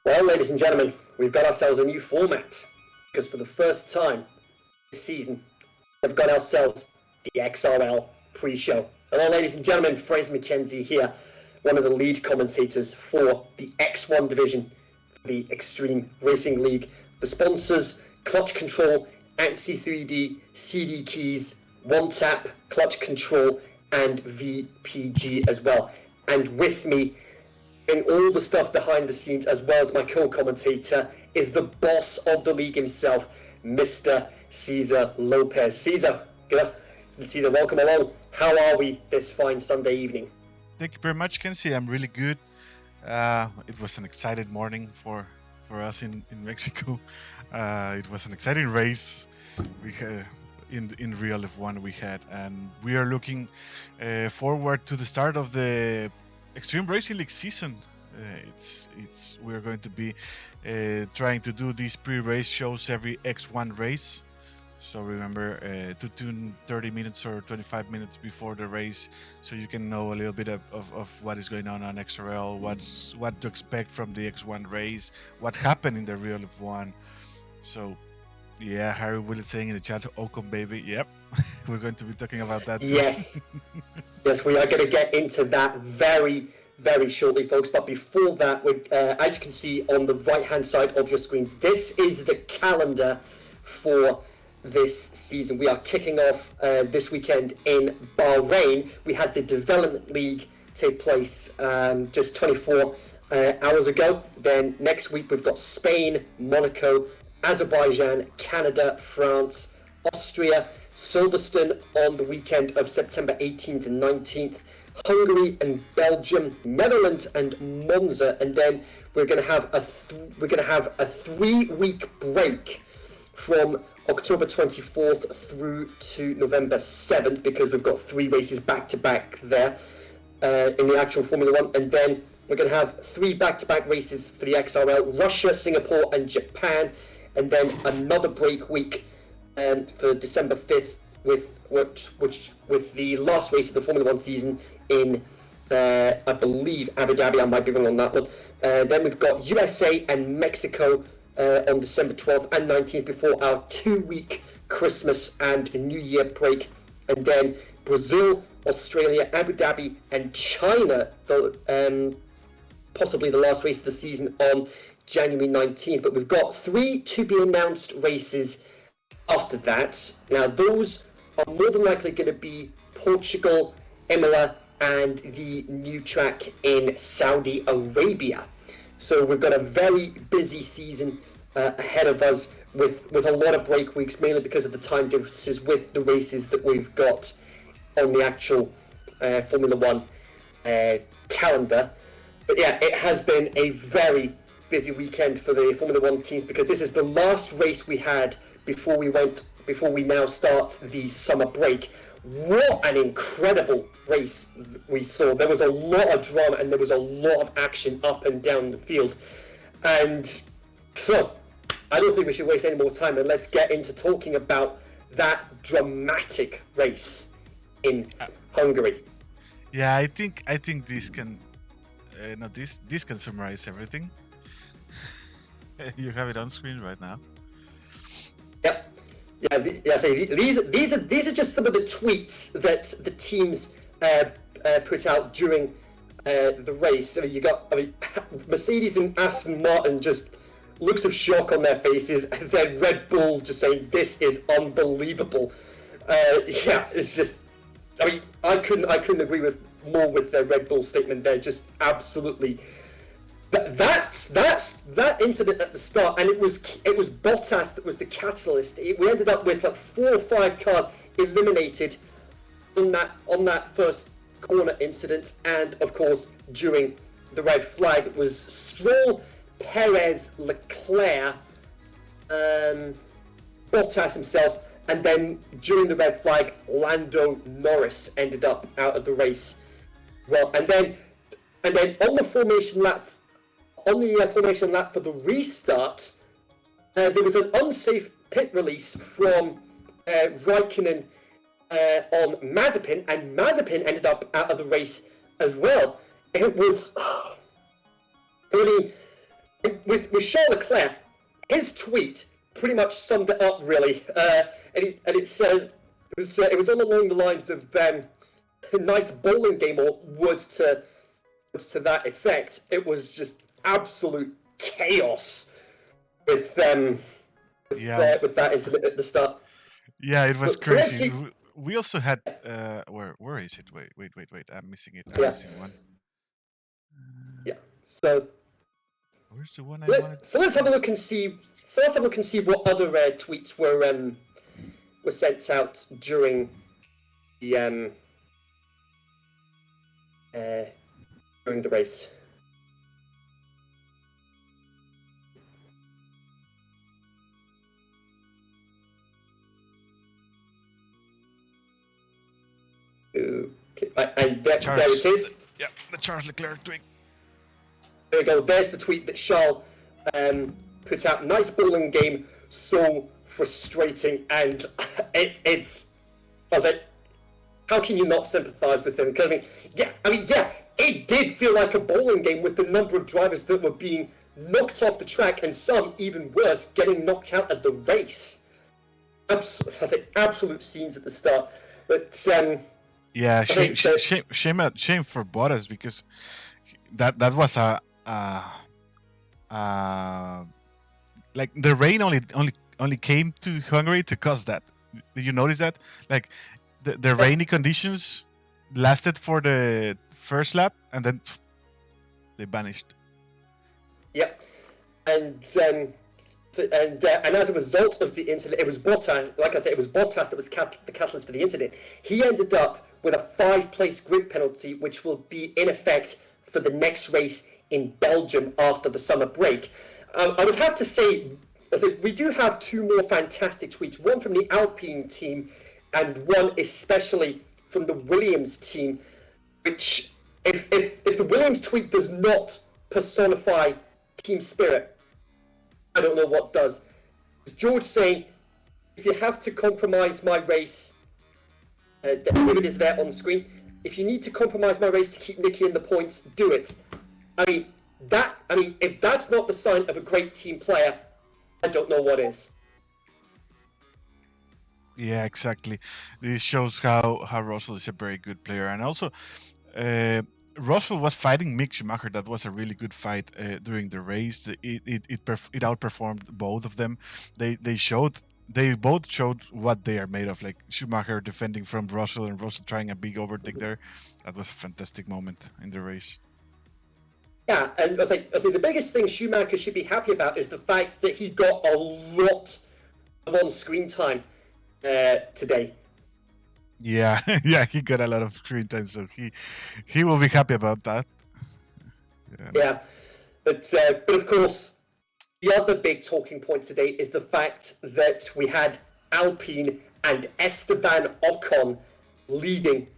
Well, ladies and gentlemen, we've got ourselves a new format, because for the first time this season, we've got ourselves the XRL pre-show. Hello, ladies and gentlemen, Fraser McKenzie here, one of the lead commentators for the X1 division for the Extreme Racing League. The sponsors, Clutch Control, ANSI 3D, CD Keys, One Tap, Clutch Control, and VPG as well. And with me, in all the stuff behind the scenes, as well as my co-commentator, is the boss of the league himself, Mr. Cesar Lopez. Cesar, welcome along. How are we this fine Sunday evening? Thank you very much, Kenzie. I'm really good. It was an exciting morning for us in Mexico. It was an exciting race. We had in real F1 we had, and we are looking forward to the start of the Extreme Racing League season. We're going to be trying to do these pre-race shows every X1 race. So remember to tune 30 minutes or 25 minutes before the race, so you can know a little bit of what is going on XRL, what to expect from the X1 race, what happened in the real F1. So yeah, Harry Willett saying in the chat, Ocon baby. Yep, we're going to be talking about that too. Yes. Yes, we are going to get into that very shortly, folks. But before that, as you can see on the right-hand side of your screens, this is the calendar for this season. We are kicking off this weekend in Bahrain. We had the Development League take place just 24 hours ago. Then next week we've got Spain, Monaco, Azerbaijan, Canada, France, Austria, Silverstone on the weekend of September 18th and 19th, Hungary and Belgium, Netherlands and Monza, and then we're going to have a 3-week break from October 24th through to November 7th, because we've got 3 races back to back there in the actual Formula 1, and then we're going to have 3 back-to-back races for the XRL, Russia, Singapore and Japan, and then another break week for December 5th with the last race of the Formula 1 season in, I believe, Abu Dhabi. I might be wrong on that one. Then we've got USA and Mexico on December 12th and 19th before our 2-week Christmas and New Year break. And then Brazil, Australia, Abu Dhabi and China, possibly the last race of the season on January 19th. But we've got 3 to be announced races after that. Now those are more than likely going to be Portugal, Imola and the new track in Saudi Arabia. So we've got a very busy season ahead of us with a lot of break weeks, mainly because of the time differences with the races that we've got on the actual Formula 1 calendar. But yeah, it has been a very busy weekend for the Formula 1 teams, because this is the last race we had before we now start the summer break. What an incredible race we saw. There was a lot of drama and there was a lot of action up and down the field. And so, I don't think we should waste any more time, and let's get into talking about that dramatic race in Hungary. Yeah, I think this can this can summarize everything. You have it on screen right now. Yep. Yeah. So these are just some of the tweets that the teams put out during the race. So you got, Mercedes and Aston Martin, just looks of shock on their faces, and then Red Bull just saying this is unbelievable. Yeah, it's just. I couldn't agree more with the Red Bull statement there. Just absolutely. That incident at the start, and it was Bottas that was the catalyst. We ended up with 4 or 5 cars eliminated on that first corner incident, and of course during the red flag it was Stroll, Perez, Leclerc, Bottas himself, and then during the red flag Lando Norris ended up out of the race. Well, and then on the formation lap. On the formation lap for the restart, there was an unsafe pit release from Raikkonen on Mazepin, and Mazepin ended up out of the race as well. It was with Charles Leclerc, his tweet pretty much summed it up really, and it said it was all along the lines of a nice bowling game or words to that effect. It was just absolute chaos with that incident at the start. Yeah, it was So let's crazy. see. We also had where is it? Wait. I'm missing it. I'm Yeah. missing one. Yeah. So Where's the one I wanted? let's have a look and see. So let's have a look and see what other tweets were sent out during the race. Okay. And there it is. Yeah, the Charles Leclerc tweet. There we go. There's the tweet that Charles put out. Nice bowling game. So frustrating, and it's. I was like, how can you not sympathise with him? Because it did feel like a bowling game with the number of drivers that were being knocked off the track, and some even worse, getting knocked out of the race. Absolute scenes at the start, but. Yeah, shame for Bottas, because that was like the rain only came to Hungary to cause that. Did you notice that? Like the rainy conditions lasted for the first lap and then they vanished. Yep, and as a result of the incident, it was Bottas. Like I said, it was Bottas that was the catalyst for the incident. He ended up with a 5-place grid penalty, which will be in effect for the next race in Belgium after the summer break. I would have to say, we do have two more fantastic tweets, one from the Alpine team and one especially from the Williams team, which, if the Williams tweet does not personify team spirit, I don't know what does. George saying, if you have to compromise my race, here it is there on screen. If you need to compromise my race to keep Nicky in the points, do it. If that's not the sign of a great team player, I don't know what is. Yeah, exactly. This shows how Russell is a very good player, and also Russell was fighting Mick Schumacher. That was a really good fight during the race. It outperformed both of them. They both showed what they are made of. Like Schumacher defending from Russell and Russell trying a big overtake there. That was a fantastic moment in the race. Yeah, and I was like, the biggest thing Schumacher should be happy about is the fact that he got a lot of on-screen time today. Yeah, yeah, he got a lot of screen time, so he will be happy about that. Yeah, but of course, the other big talking point today is the fact that we had Alpine and Esteban Ocon leading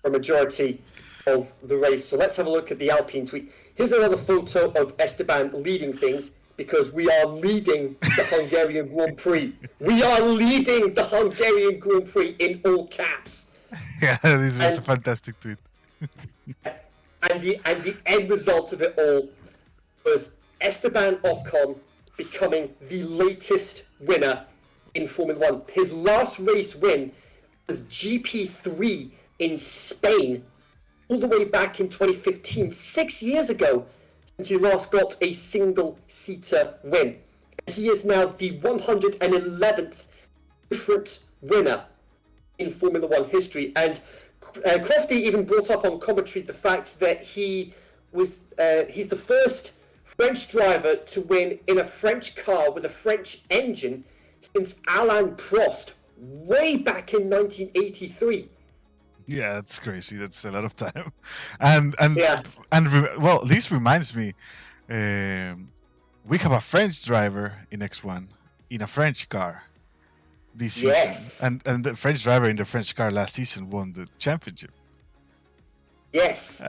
for a majority of the race. So let's have a look at the Alpine tweet. Here's another photo of Esteban leading things, because we are leading the Hungarian Grand Prix. We are leading the Hungarian Grand Prix in all caps. Yeah, this was a fantastic tweet. and the end result of it all was Esteban Ocon becoming the latest winner in Formula One. His last race win was GP3 in Spain, all the way back in 2015, 6 years ago, since he last got a single-seater win. He is now the 111th different winner in Formula One history. And Crofty even brought up on commentary the fact that he's the first French driver to win in a French car with a French engine since Alain Prost way back in 1983. Yeah, that's crazy. That's a lot of time. And Yeah. well, this reminds me, we have a French driver in X1 in a French car this Yes. season, and the French driver in the French car last season won the championship. Yes,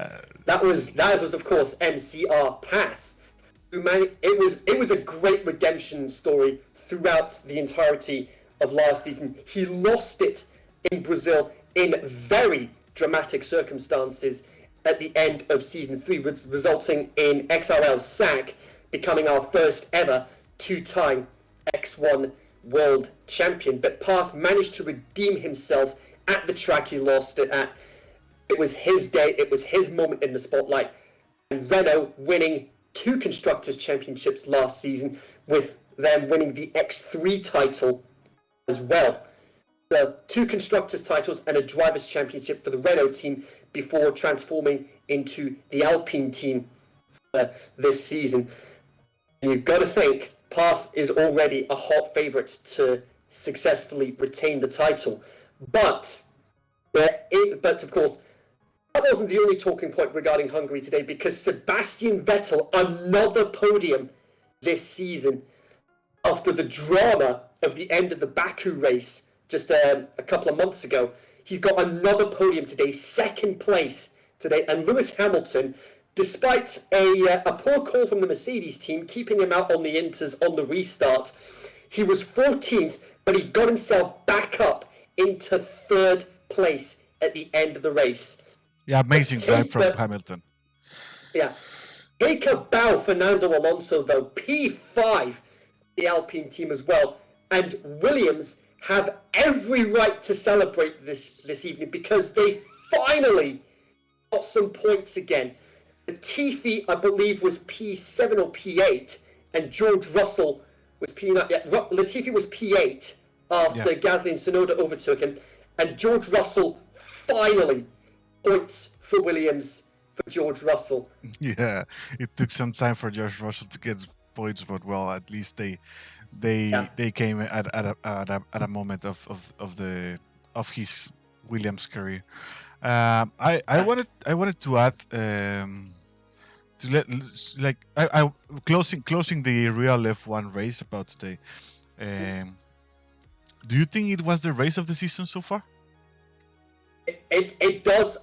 that was of course MCR Path. It was a great redemption story throughout the entirety of last season. He lost it in Brazil in very dramatic circumstances at the end of season 3, resulting in XRL's sack. becoming our first ever two-time X1 world champion. But Path managed to redeem himself at the track he lost it at. It was his day, it was his moment in the spotlight. And Renault winning 2 Constructors' Championships last season, with them winning the X3 title as well. The 2 Constructors' titles and a Drivers' Championship for the Renault team before transforming into the Alpine team this season. And you've got to think, Path is already a hot favourite to successfully retain the title. But of course, that wasn't the only talking point regarding Hungary today, because Sebastian Vettel, another podium this season, after the drama of the end of the Baku race just a couple of months ago. He got another podium today, second place today, and Lewis Hamilton, despite a poor call from the Mercedes team, keeping him out on the Inters on the restart, he was 14th, but he got himself back up into 3rd place at the end of the race. Yeah, amazing drive from Hamilton. Yeah. Take a bow, Fernando Alonso, though. P5, the Alpine team as well. And Williams have every right to celebrate this evening, because they finally got some points again. Latifi, I believe, was P7 or P8, and George Russell was P9. Yeah, Latifi was P8 after Gasly and Tsunoda overtook him, and George Russell finally points for Williams for George Russell. Yeah, it took some time for George Russell to get points, but well, at least they came at a moment of his Williams career. I wanted to add closing the real F1 race about today. Do you think it was the race of the season so far? It does.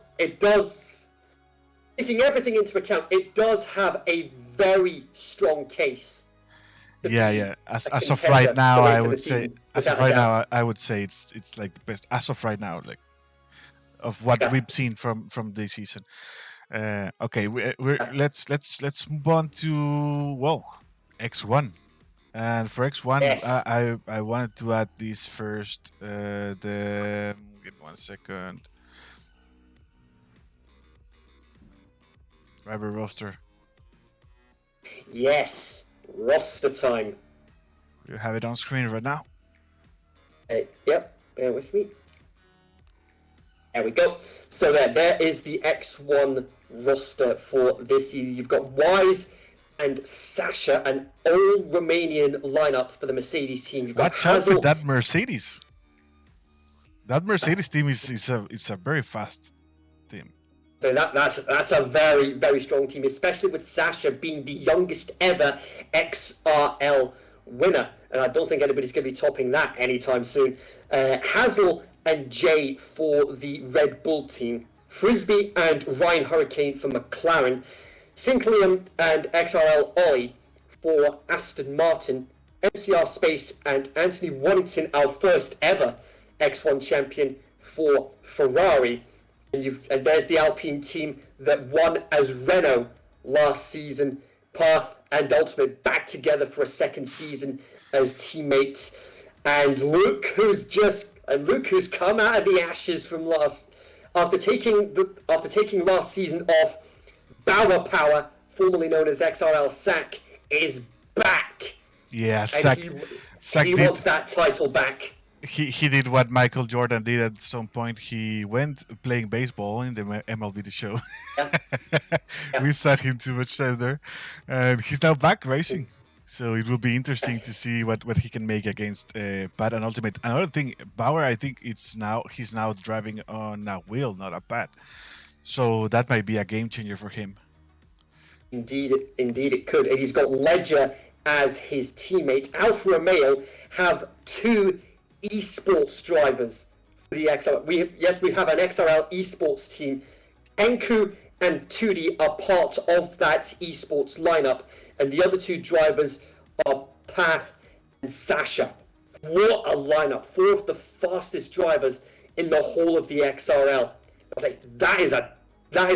Taking everything into account, it does have a very strong case. Yeah. As of right now, I would say it's like the best as of right now, like of what we've seen from this season. Okay, let's move on to X1, and for X1, I wanted to add this first. Give me 1 second. Driver roster. Yes, roster time. You have it on screen right now. Yep, bear with me. There we go. So there is the X1 roster for this season. You've got Wise and Sasha, an all-Romanian lineup for the Mercedes team. You've got Watch out for that Mercedes. That Mercedes team is a very fast team. So that's a very, very strong team, especially with Sasha being the youngest ever XRL winner. And I don't think anybody's going to be topping that anytime soon. Hazel and Jay for the Red Bull team. Frisbee and Ryan Hurricane for McLaren. Sinclair and XRL Ollie for Aston Martin. MCR Space and Anthony Waddington, our first ever X1 champion for Ferrari. And there's the Alpine team that won as Renault last season. Path and Ultimate back together for a second season as teammates. And Luke, who's come out of the ashes from after taking last season off. Bauer Power, formerly known as XRL Sack, is back. Yeah, Sack. He wants that title back. He did what Michael Jordan did at some point. He went playing baseball in the MLB The Show. Yeah. We saw him too much time there, and he's now back racing. So it will be interesting to see what he can make against Pat and Ultimate. Another thing, Bauer, I think he's now driving on a wheel, not a pad. So that might be a game changer for him. Indeed it could. And he's got Ledger as his teammate. Alfa Romeo have 2 esports drivers for the XRL. We have an XRL esports team. Enku and Tudi are part of that esports lineup, and the other 2 drivers are Path and Sasha. What a lineup! 4 of the fastest drivers in the whole of the XRL. I was like, that is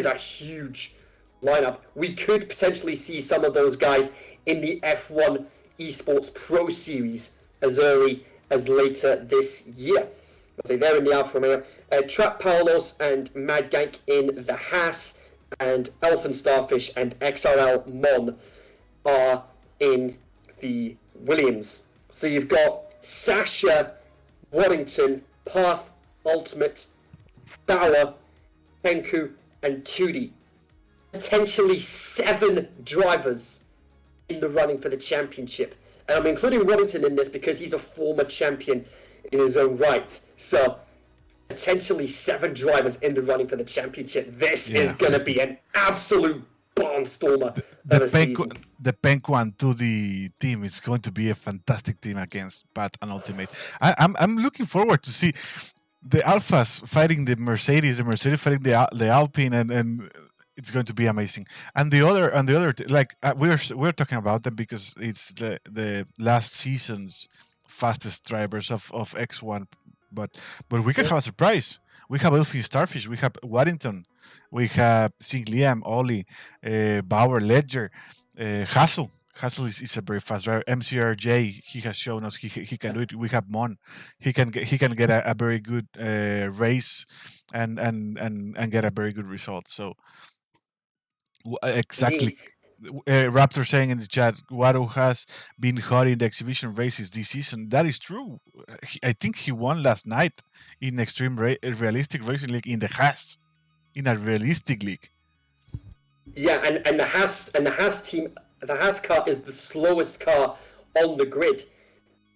a huge lineup, we could potentially see some of those guys in the F1 Esports Pro Series as early as later this year. I'll say they're in the Alfa Romeo. Trap Paulos and Mad Gank in the Haas, and Elephant Starfish and XRL Mon are in the Williams. So you've got Sasha, Waddington, Path, Ultimate, Bauer, Penku, and Tudi. Potentially 7 drivers in the running for the championship. And I'm including Waddington in this because he's a former champion in his own right. So potentially 7 drivers in the running for the championship. This is going to be an absolute barnstormer. The Penku and Tudi team is going to be a fantastic team against Pat and Ultimate. I'm looking forward to see the Alphas fighting the Mercedes fighting the Alpine, and it's going to be amazing. And the other we're talking about them because it's the last season's fastest drivers of X1. But we can have a surprise. We have Elfie Starfish, we have Waddington, we have Sing Liam, Oli, Bauer, Ledger, Hassel. Hassel is a very fast driver. MCRJ, he has shown us he can do it. We have Mon, he can get a very good race and get a very good result. So exactly. Raptor saying in the chat, Wado has been hot in the exhibition races this season. That is true. I think he won last night in extreme realistic racing league in the Haas, in a realistic league. Yeah, and the Haas team, the Haas car is the slowest car on the grid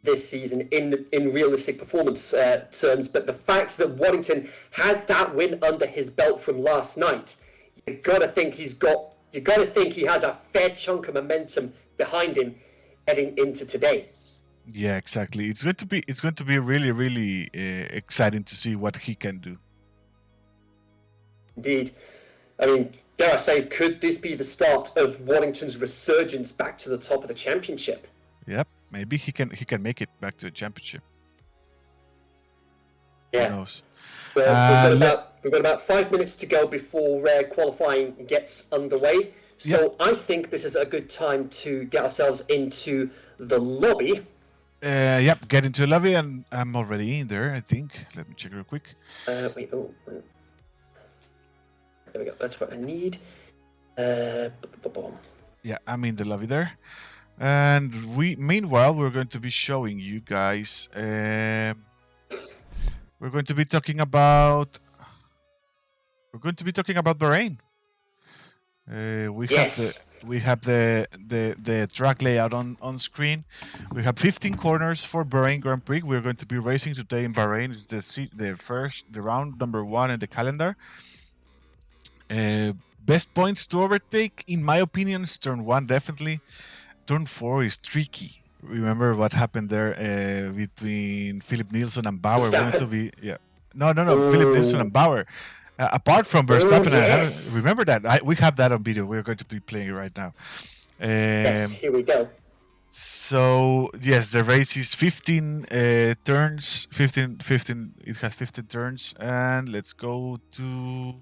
this season in realistic performance terms. But the fact that Waddington has that win under his belt from last night, you gotta think he has a fair chunk of momentum behind him heading into today. Yeah, exactly. It's going to be really, really exciting to see what he can do. Indeed. I mean, dare I say, could this be the start of Waddington's resurgence back to the top of the championship? Yep, maybe he can make it back to the championship. Yeah. Who knows? Well, we've got about 5 minutes to go before qualifying gets underway. So I think this is a good time to get ourselves into the lobby. Get into the lobby, and I'm already in there, I think. Let me check real quick. There we go. That's what I need. Yeah, I'm in the lobby there. And meanwhile, we're going to be showing you guys... We're going to be talking about Bahrain. We have the track layout on screen. We have 15 corners for Bahrain Grand Prix. We're going to be racing today in Bahrain. It's the round number 1 in the calendar. Best points to overtake, in my opinion, is turn 1 definitely. Turn 4 is tricky. Remember what happened there between Philip Nielsen and Bauer? We're going to be No. Philip Nielsen and Bauer. Apart from Verstappen, yes. Remember that we have that on video. We're going to be playing it right now. Yes, here we go. So yes, the race is 15 turns. 15. It has 15 turns, and let's go to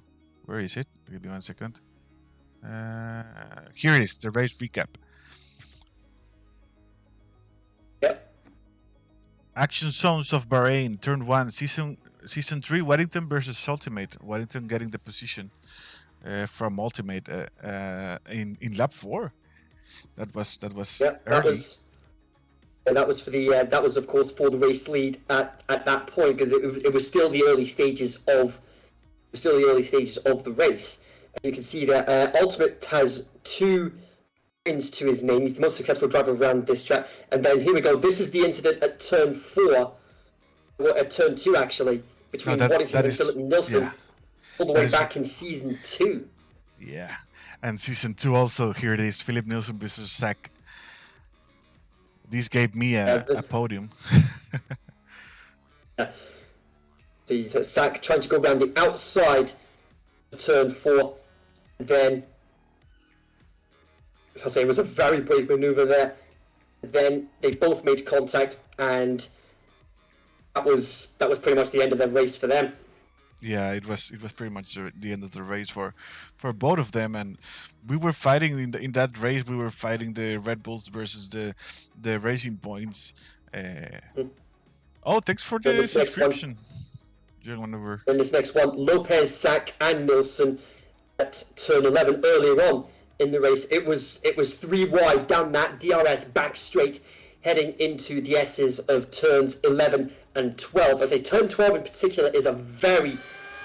where is it? Give me 1 second. Here it is. The race recap. Yep. Action zones of Bahrain, turn 1, season 3, Waddington versus Ultimate. Waddington getting the position from Ultimate in lap 4. That was early. That was for the that was of course for the race lead at that point, because it was still the early stages of the race. And you can see that Ultimate has 2 wins to his name. He's the most successful driver around this track. And then here we go. This is the incident at turn 4, at turn 2 actually, between Waddington and Philip Nielsen, all the way back in season 2. Yeah, and season 2 also. Here it is, Philip Nielsen versus Zach. This gave me a podium. The Zach trying to go around the outside of turn 4, and then I'll say it was a very brave maneuver there. Then they both made contact, and that was pretty much the end of the race for them. Yeah, it was pretty much the end of the race for both of them, and we were fighting in that race. We were fighting the Red Bulls versus the Racing Points. Uh, Mm. oh, thanks for Then the this next one, subscription, John over. then this next one, Lopez, Sack, and Nilsson at turn 11 earlier on in the race. It was three wide down that DRS back straight, heading into the S's of turns 11 and 12. I say turn 12 in particular is a very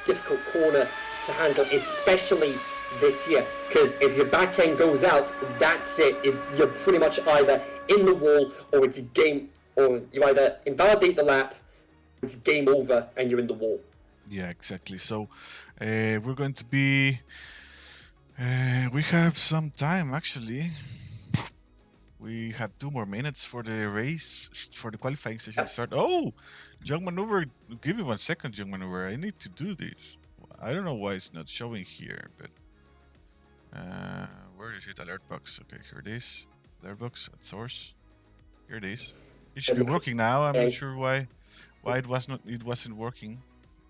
difficult corner to handle, especially this year, because if your back end goes out, that's it. You're pretty much either in the wall or it's a game, or you either invalidate the lap, it's game over, and you're in the wall. Yeah, exactly. So we're going to be. We have some time actually. We have 2 more minutes for the race, for the qualifying session to start. Oh, Junk Maneuver, give me 1 second, Junk Maneuver. I need to do this. I don't know why it's not showing here, but where is it? Alert box. Okay, here it is. Alert box at source. Here it is. It should be working now. I'm not sure why it wasn't working.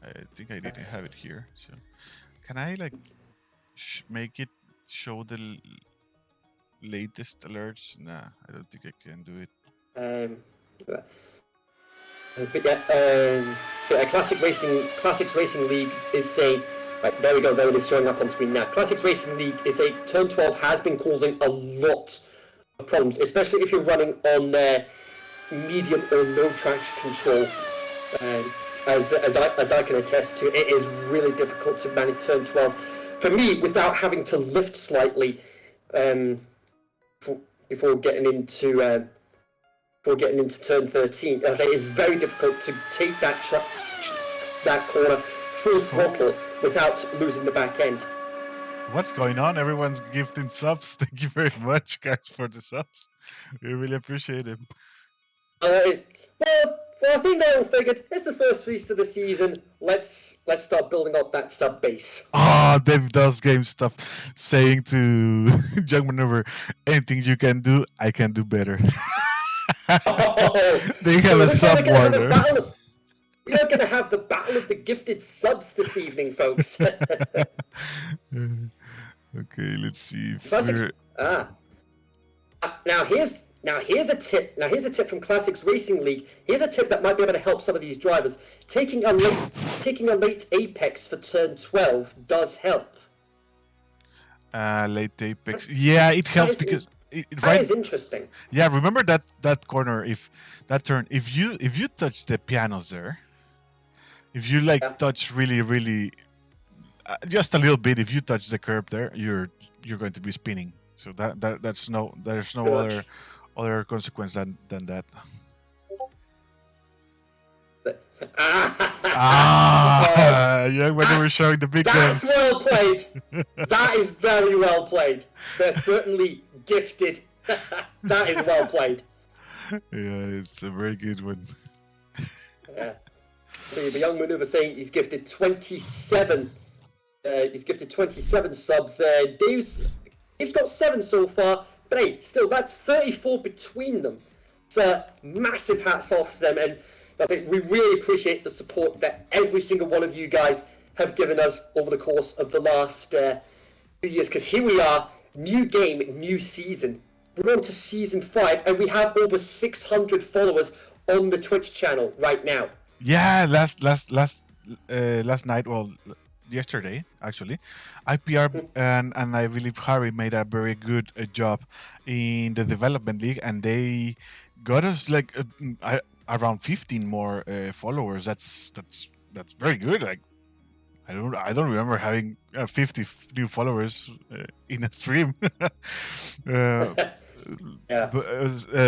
I think I didn't have it here. So can I like make it show the latest alerts? Nah, I don't think I can do it. But yeah, Classics Racing League is saying, right, there we go, there it is showing up on screen now. Classics Racing League is saying turn 12 has been causing a lot of problems, especially if you're running on medium or no traction control. As I can attest to, it is really difficult to manage turn 12 for me without having to lift slightly before getting into turn 13. As I say, it's very difficult to take that corner full throttle without losing the back end. What's going on? Everyone's gifting subs. Thank you very much, guys, for the subs. We really appreciate it. Well, I think they all figured it's the first race of the season. Let's start building up that sub base. Dave does game stuff, saying to Junk Maneuver, anything you can do, I can do better. They have a sub warner. We are going to have the battle of the gifted subs this evening, folks. Okay, let's see if we're... Now here's a tip. Now here's a tip from Classics Racing League. Here's a tip that might be able to help some of these drivers. Taking a late apex for turn 12 does help. Late apex. Yeah, it helps because that is interesting. Yeah, remember that corner, if that turn, if you touch the pianos there, if you touch really just a little bit, if you touch the curb there, you're going to be spinning. So there's no other consequence than that. Yeah, when they were showing the big guns. That's well played. That is very well played. They're certainly gifted. That is well played. Yeah, it's a very good one. Yeah. So the young maneuver saying he's gifted 27. He's gifted 27 subs. Dave's got 7 so far, but hey, still that's 34 between them. So massive hats off to them, and I think we really appreciate the support that every single one of you guys have given us over the course of the last 2 years. Because here we are, new game, new season. We're on to season 5, and we have over 600 followers on the Twitch channel right now. Yeah, last night, well, yesterday actually, IPR and I believe Harry made a very good job in the development league, and they got us like around 15 more followers. That's very good. Like I don't remember having 50 new followers in a stream. Yeah.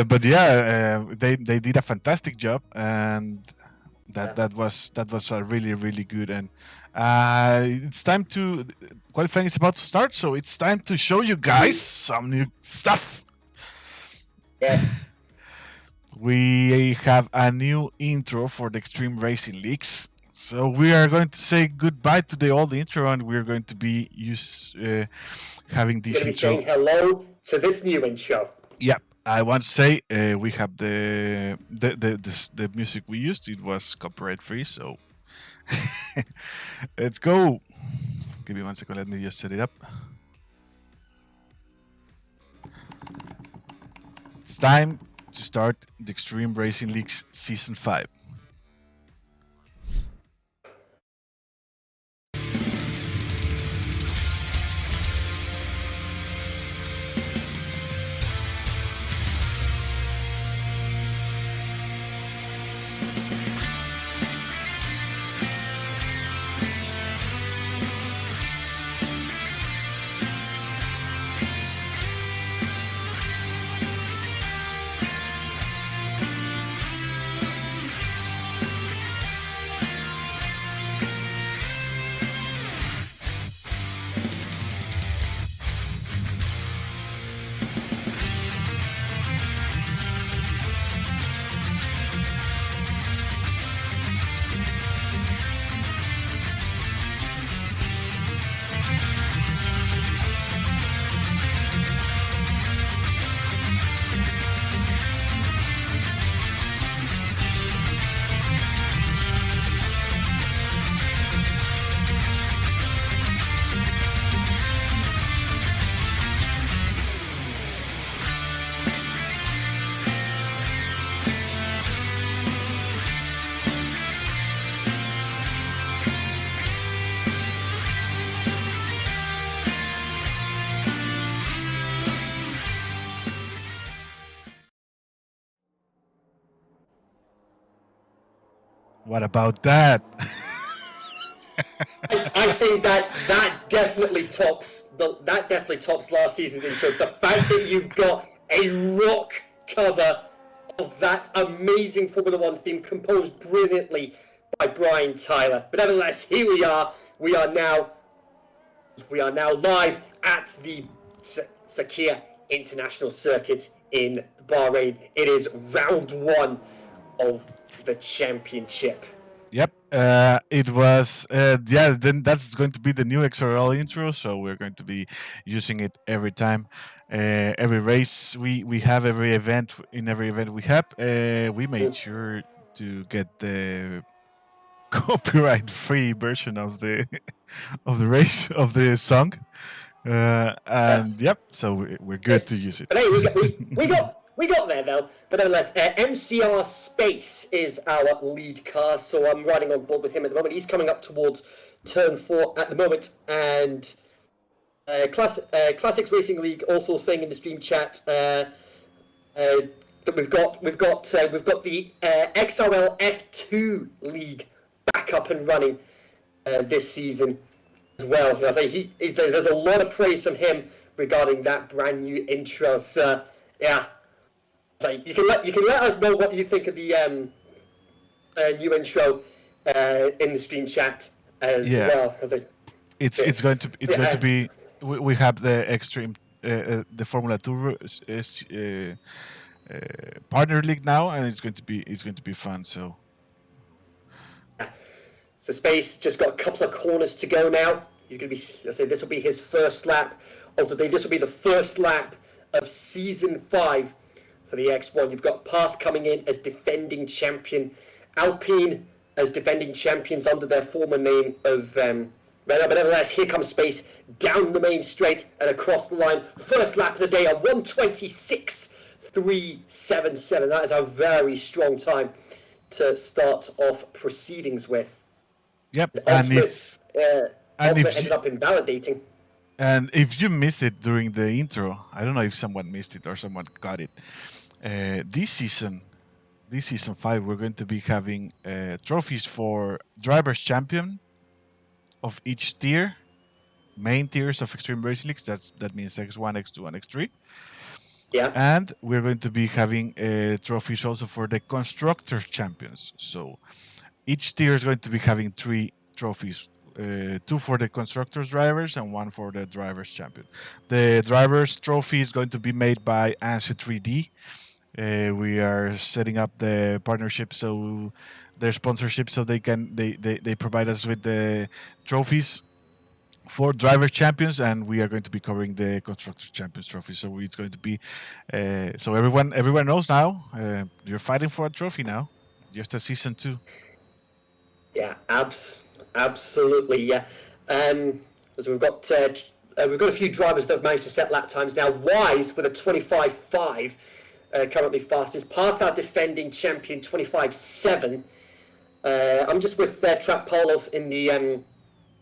But yeah, they did a fantastic job, and that was really good. And it's time to qualifying is about to start, so it's time to show you guys some new stuff. Yes. We have a new intro for the Extreme Racing Leagues. So we are going to say goodbye to the old intro, and we're going to be having this intro. Saying hello to this new intro. Yep. I want to say we have the music we used. It was copyright free, so Let's go. Give me 1 second. Let me just set it up. It's time to start the Extreme Racing League's Season 5. What about that? I think that definitely tops last season's intro. The fact that you've got a rock cover of that amazing Formula One theme composed brilliantly by Brian Tyler. But nevertheless, here we are. We are now live at the Sakhir International Circuit in Bahrain. It is round 1 of the championship. Yep, it was. Then that's going to be the new XRL intro. So we're going to be using it every time, every race we have, every event. In every event we have, we made sure to get the copyright-free version of the race of the song. And yep, so we're good to use it. But hey, we got there though. But nevertheless, MCR Space is our lead car, so I'm riding on board with him at the moment. He's coming up towards turn 4 at the moment, and Classics Racing League also saying in the stream chat that we've got the XRL F2 League back up and running this season as well. I say there's a lot of praise from him regarding that brand new intro. So yeah, so you can let us know what you think of the new intro in the stream chat as well. It's going to be. We have the extreme the Formula 2 partner league now, and it's going to be fun. So Space just got a couple of corners to go now. He's going to be. I say this will be his first lap of the day. This will be the first lap of season 5 for the X1. You've got Path coming in as defending champion, Alpine as defending champions under their former name of Renault. But nevertheless, here comes Space down the main straight and across the line. First lap of the day, a 1:26.377. That is a very strong time to start off proceedings with. Yep, Ultimate ended up invalidating. And if you missed it during the intro, I don't know if someone missed it or someone got it. This season 5, we're going to be having trophies for drivers' champion of each tier, main tiers of Extreme Racing Leagues. That means X1, X2, and X3. Yeah. And we're going to be having trophies also for the constructors' champions. So each tier is going to be having 3 trophies. 2 for the constructors drivers and 1 for the drivers champion. The drivers trophy is going to be made by ANSI 3D. We are setting up the partnership, so their sponsorship, so they provide us with the trophies for driver champions, and we are going to be covering the constructor champions trophy. So it's going to be so everyone knows now, you're fighting for a trophy now, just a season 2. Yeah, absolutely. Yeah. So we've got a few drivers that have managed to set lap times now. Wise with a 25.5, currently fastest. Partha defending champion 25.7. I'm just with Trap Palos in the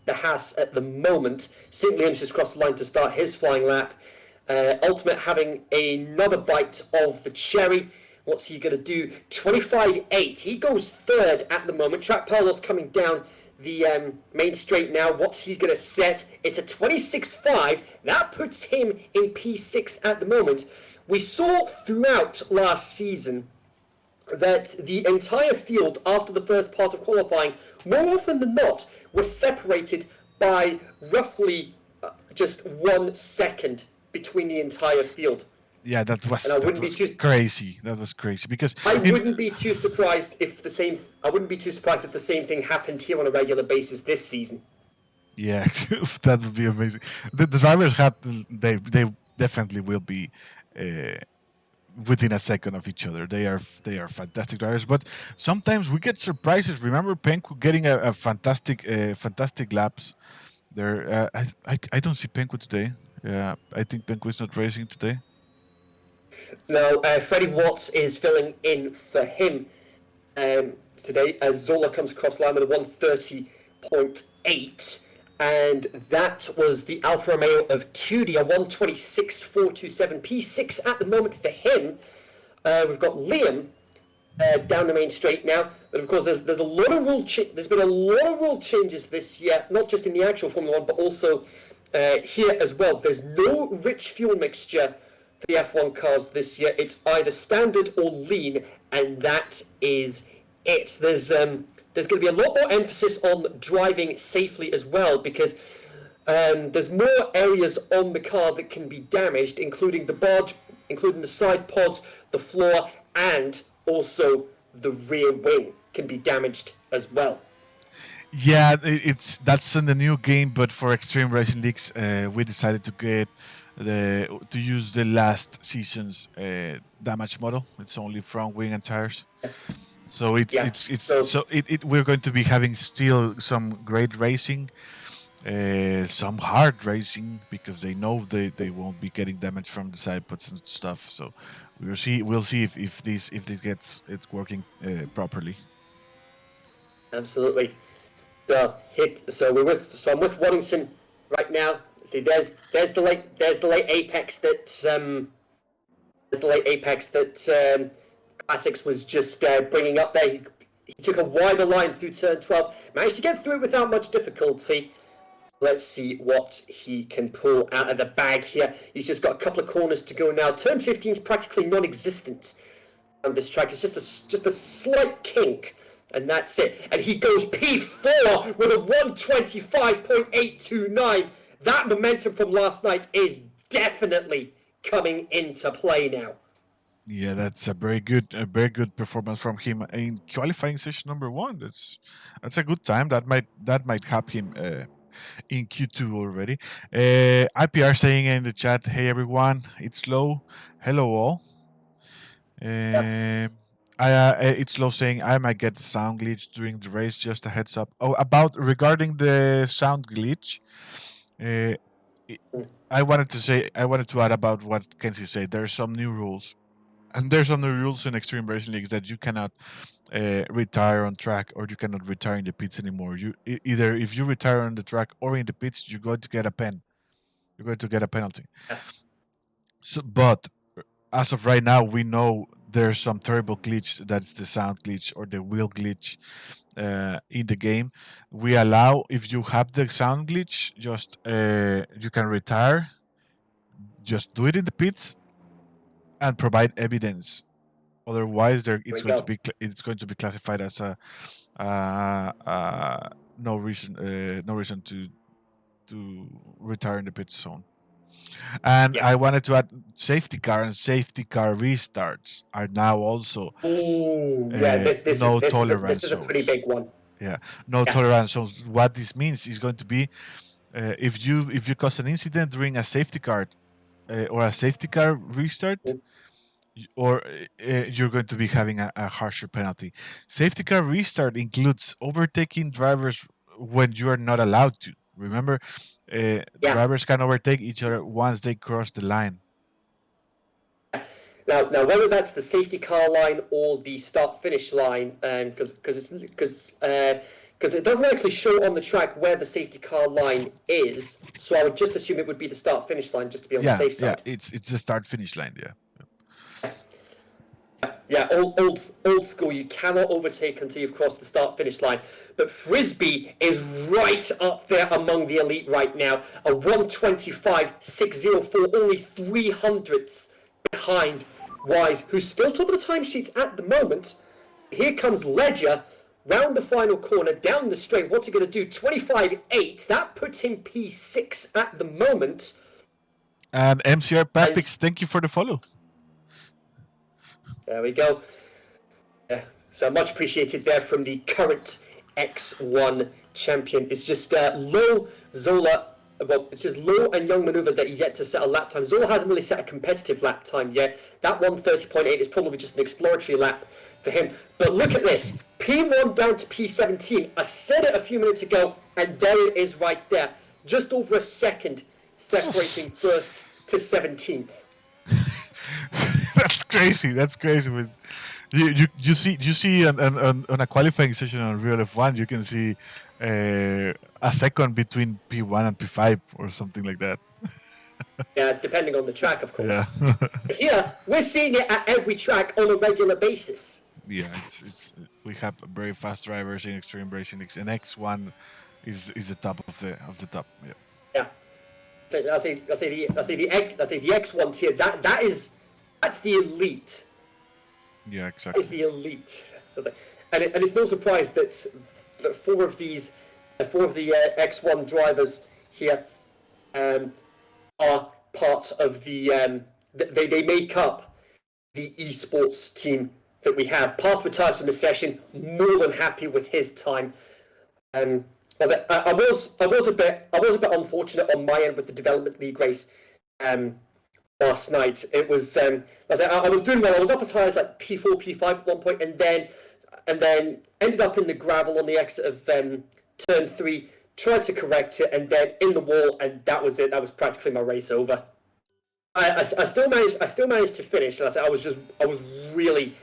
Haas at the moment. St. Williams just crossed the line to start his flying lap. Ultimate having another bite of the cherry. What's he going to do? 25.8. He goes third at the moment. Trap Palos coming down the main straight now. What's he going to set? It's a 26.5. That puts him in P6 at the moment. We saw throughout last season that the entire field after the first part of qualifying, more often than not, was separated by roughly just 1 second between the entire field. Yeah, that was crazy. That was crazy because I wouldn't be too surprised if the same thing happened here on a regular basis this season. Yeah, that would be amazing. The drivers they definitely will be within a second of each other. They are fantastic drivers, but sometimes we get surprises. Remember Penku getting a fantastic laps. There, I don't see Penku today. Yeah, I think Penku is not racing today. No, Freddie Watts is filling in for him today as Zola comes across line with a 130.8. And that was the Alfa Romeo of Tudi, a 126.427, P6 at the moment for him. We've got Liam down the main straight now, but of course there's a lot of there's been a lot of rule changes this year, not just in the actual Formula 1, but also here as well. There's no rich fuel mixture for the F1 cars this year. It's either standard or lean, and that is it. There's going to be a lot more emphasis on driving safely as well, because there's more areas on the car that can be damaged, including the bodge, including the side pods, the floor, and also the rear wing can be damaged as well. Yeah, that's in the new game, but for Extreme Racing Leagues, we decided to use the last season's damage model. It's only front wing and tires. So we're going to be having still some great racing, some hard racing, because they know they won't be getting damage from the side pods and stuff. So we'll see if it's working properly. Absolutely. I'm with Waddington right now. See, there's the late apex that Classics was just bringing up there. He took a wider line through turn 12, managed to get through it without much difficulty. Let's see what he can pull out of the bag here. He's just got a couple of corners to go now. Turn 15 is practically non-existent on this track. It's just a slight kink, and that's it. And he goes P4 with a 125.829. That momentum from last night is definitely coming into play now. Yeah, that's a very good performance from him in qualifying session number 1. That's a good time. That might help him in Q2 already. IPR saying in the chat, "Hey everyone, it's Low. Hello all." It's Low saying, "I might get the sound glitch during the race. Just a heads up." Oh, regarding the sound glitch. I wanted to add about what Kenzie said. There are some new rules. And there's some rules in Extreme Racing Leagues that you cannot retire on track, or you cannot retire in the pits anymore. Either if you retire on the track or in the pits, you're going to get a pen. You're going to get a penalty. So, but as of right now, we know there's some terrible glitch. That's the sound glitch or the wheel glitch in the game. We allow, if you have the sound glitch, just you can retire. Just do it in the pits and provide evidence. Otherwise, it's going to be classified as a no reason to retire in the pit zone. And I wanted to add safety car and safety car restarts are now also this is a pretty big one. Yeah, no tolerance zones. What this means is going to be if you cause an incident during a safety car or a safety car restart. or you're going to be having a harsher penalty. Safety car restart includes overtaking drivers when you are not allowed to. Remember, Yeah. drivers can overtake each other once they cross the line. Now, whether that's the safety car line or the start-finish line, because it doesn't actually show on the track where the safety car line is, so I would just assume it would be the start-finish line, just to be on the safe side. Yeah, it's the start-finish line. Yeah. Yeah, old school. You cannot overtake until you've crossed the start-finish line. But Frisbee is right up there among the elite right now. A 125.604, only 300ths behind Wise, who's still top of the timesheets at the moment. Here comes Ledger, round the final corner, down the straight. What's he going to do? 25.8. That puts him P6 at the moment. And MCR Papix, thank you for the follow. There we go. Yeah, so much appreciated there from the current X1 champion. It's just Low, Zola. Well, it's just Low and Young Maneuver that are yet to set a lap time. Zola hasn't really set a competitive lap time yet. That 130.8 is probably just an exploratory lap for him. But look at this. P1 down to P17. I said it a few minutes ago, and there it is right there. Just over a second separating first to 17th. That's crazy. That's crazy. You see on a qualifying session on Real F1, you can see a second between P1 and P5 or something like that. Yeah, depending on the track, of course. Yeah. Here, we're seeing it at every track on a regular basis. Yeah, it's we have very fast drivers in extreme racing, and X1 is the top of the top. Yeah. Yeah. I say the X1 tier. That's the elite. Yeah, exactly. Is the elite. And it's no surprise that four of the X1 drivers here are part of the. They make up the esports team that we have. Path retires from the session. More than happy with his time. I was a bit unfortunate on my end with the development league race. Last night it was I was doing well. I was up as high as like P4, P5 at one point, and then ended up in the gravel on the exit of turn 3. Tried to correct it, and then in the wall, and that was it. That was practically my race over. I still managed to finish. I was really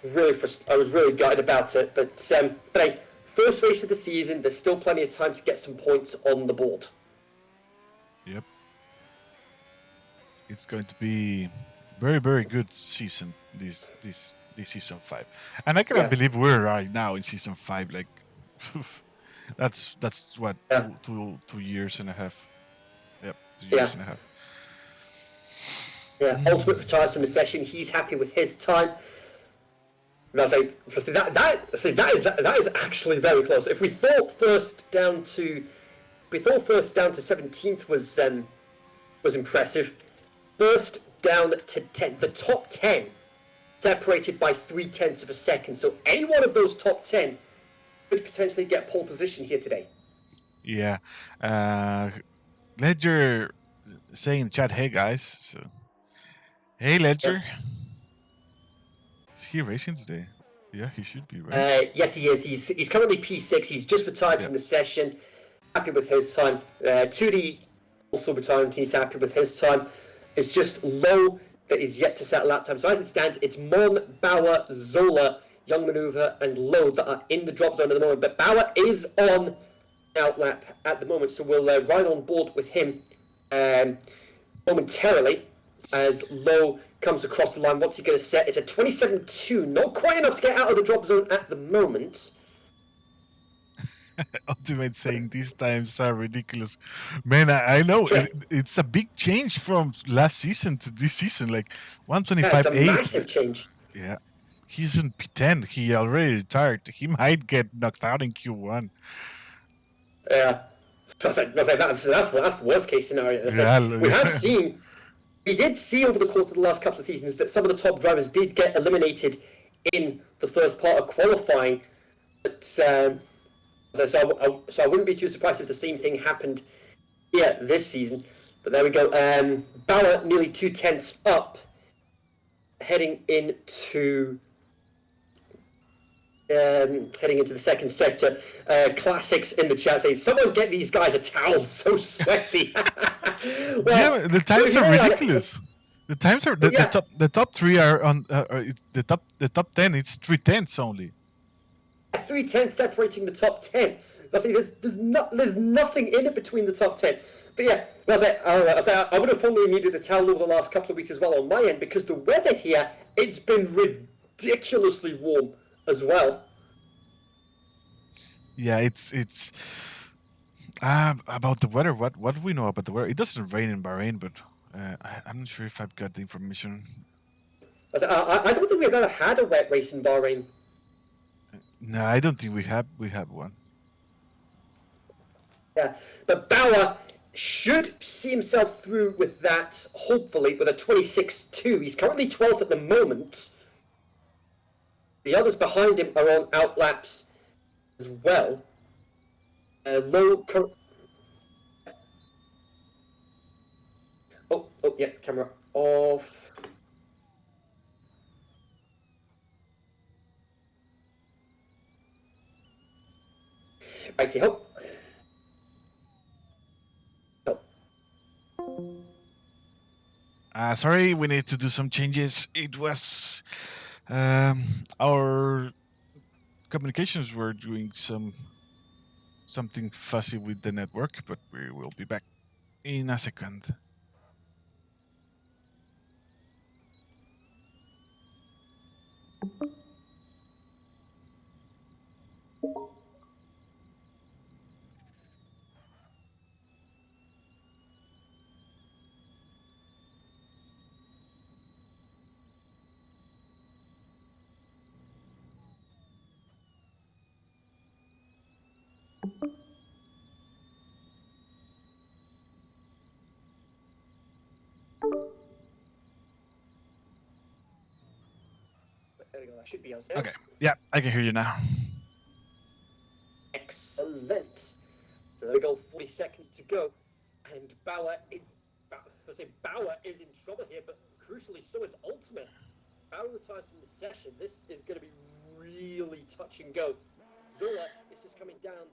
gutted about it. But hey, first race of the season. There's still plenty of time to get some points on the board. Yep. It's going to be very, very good season this season 5, and I cannot believe we're right now in season 5. Like, that's what 2 years and a half. Yep, 2 years and a half. Yeah, Ultimate retires from the session. He's happy with his time. And I was like, that is actually very close. If we thought first down to 17th was impressive. First down to 10, the top 10 separated by 0.3 of a second. So any one of those top 10 could potentially get pole position here today. Yeah. Ledger saying in chat, hey guys. So, hey Ledger. Yep. Is he racing today? Yeah, he should be, right? Yes, he is. He's currently P6. He's just retired from the session. Happy with his time. 2D also retired. He's happy with his time. It's just Low that is yet to set a lap time. So as it stands, it's Mon, Bauer, Zola, Young Maneuver, and Low that are in the drop zone at the moment. But Bauer is on outlap at the moment, so we'll ride on board with him momentarily as Low comes across the line. What's he going to set? It's a 27.2. Not quite enough to get out of the drop zone at the moment. Ultimate saying these times are ridiculous. Man, I know it's a big change from last season to this season. Like 125.8. It's a massive change. Yeah. He's in P10. He already retired. He might get knocked out in Q1. Yeah. That's the worst case scenario. We did see over the course of the last couple of seasons that some of the top drivers did get eliminated in the first part of qualifying. But so I wouldn't be too surprised if the same thing happened here this season. But there we go. Bauer nearly 0.2 up heading into the second sector. Classics in the chat saying, "Someone get these guys a towel. So sweaty." Yeah, the times are ridiculous. The times are Yeah. the top three are on the top 10. It's 3/10 only. 3/10 separating the top 10. There's nothing in it between the top 10. But yeah, I would have formally needed a towel over the last couple of weeks as well on my end, because the weather here, it's been ridiculously warm as well. Yeah, it's about the weather. What do we know about the weather? It doesn't rain in Bahrain, but I'm not sure if I've got the information. I don't think we've ever had a wet race in Bahrain. No, I don't think we have one. Yeah, but Bauer should see himself through with that, hopefully, with a 26.2. He's currently 12th at the moment. The others behind him are on outlaps as well. Yeah, camera off. Righty ho. Sorry, we need to do some changes. It was our communications were doing something fuzzy with the network, but we will be back in a second. There we go. That should be us now. Okay. Yeah, I can hear you now. Excellent. So there we go. 40 seconds to go, and Bauer is in trouble here, but crucially, so is Ultimate. Bauer retires from the session. This is going to be really touch and go. Zola is just coming down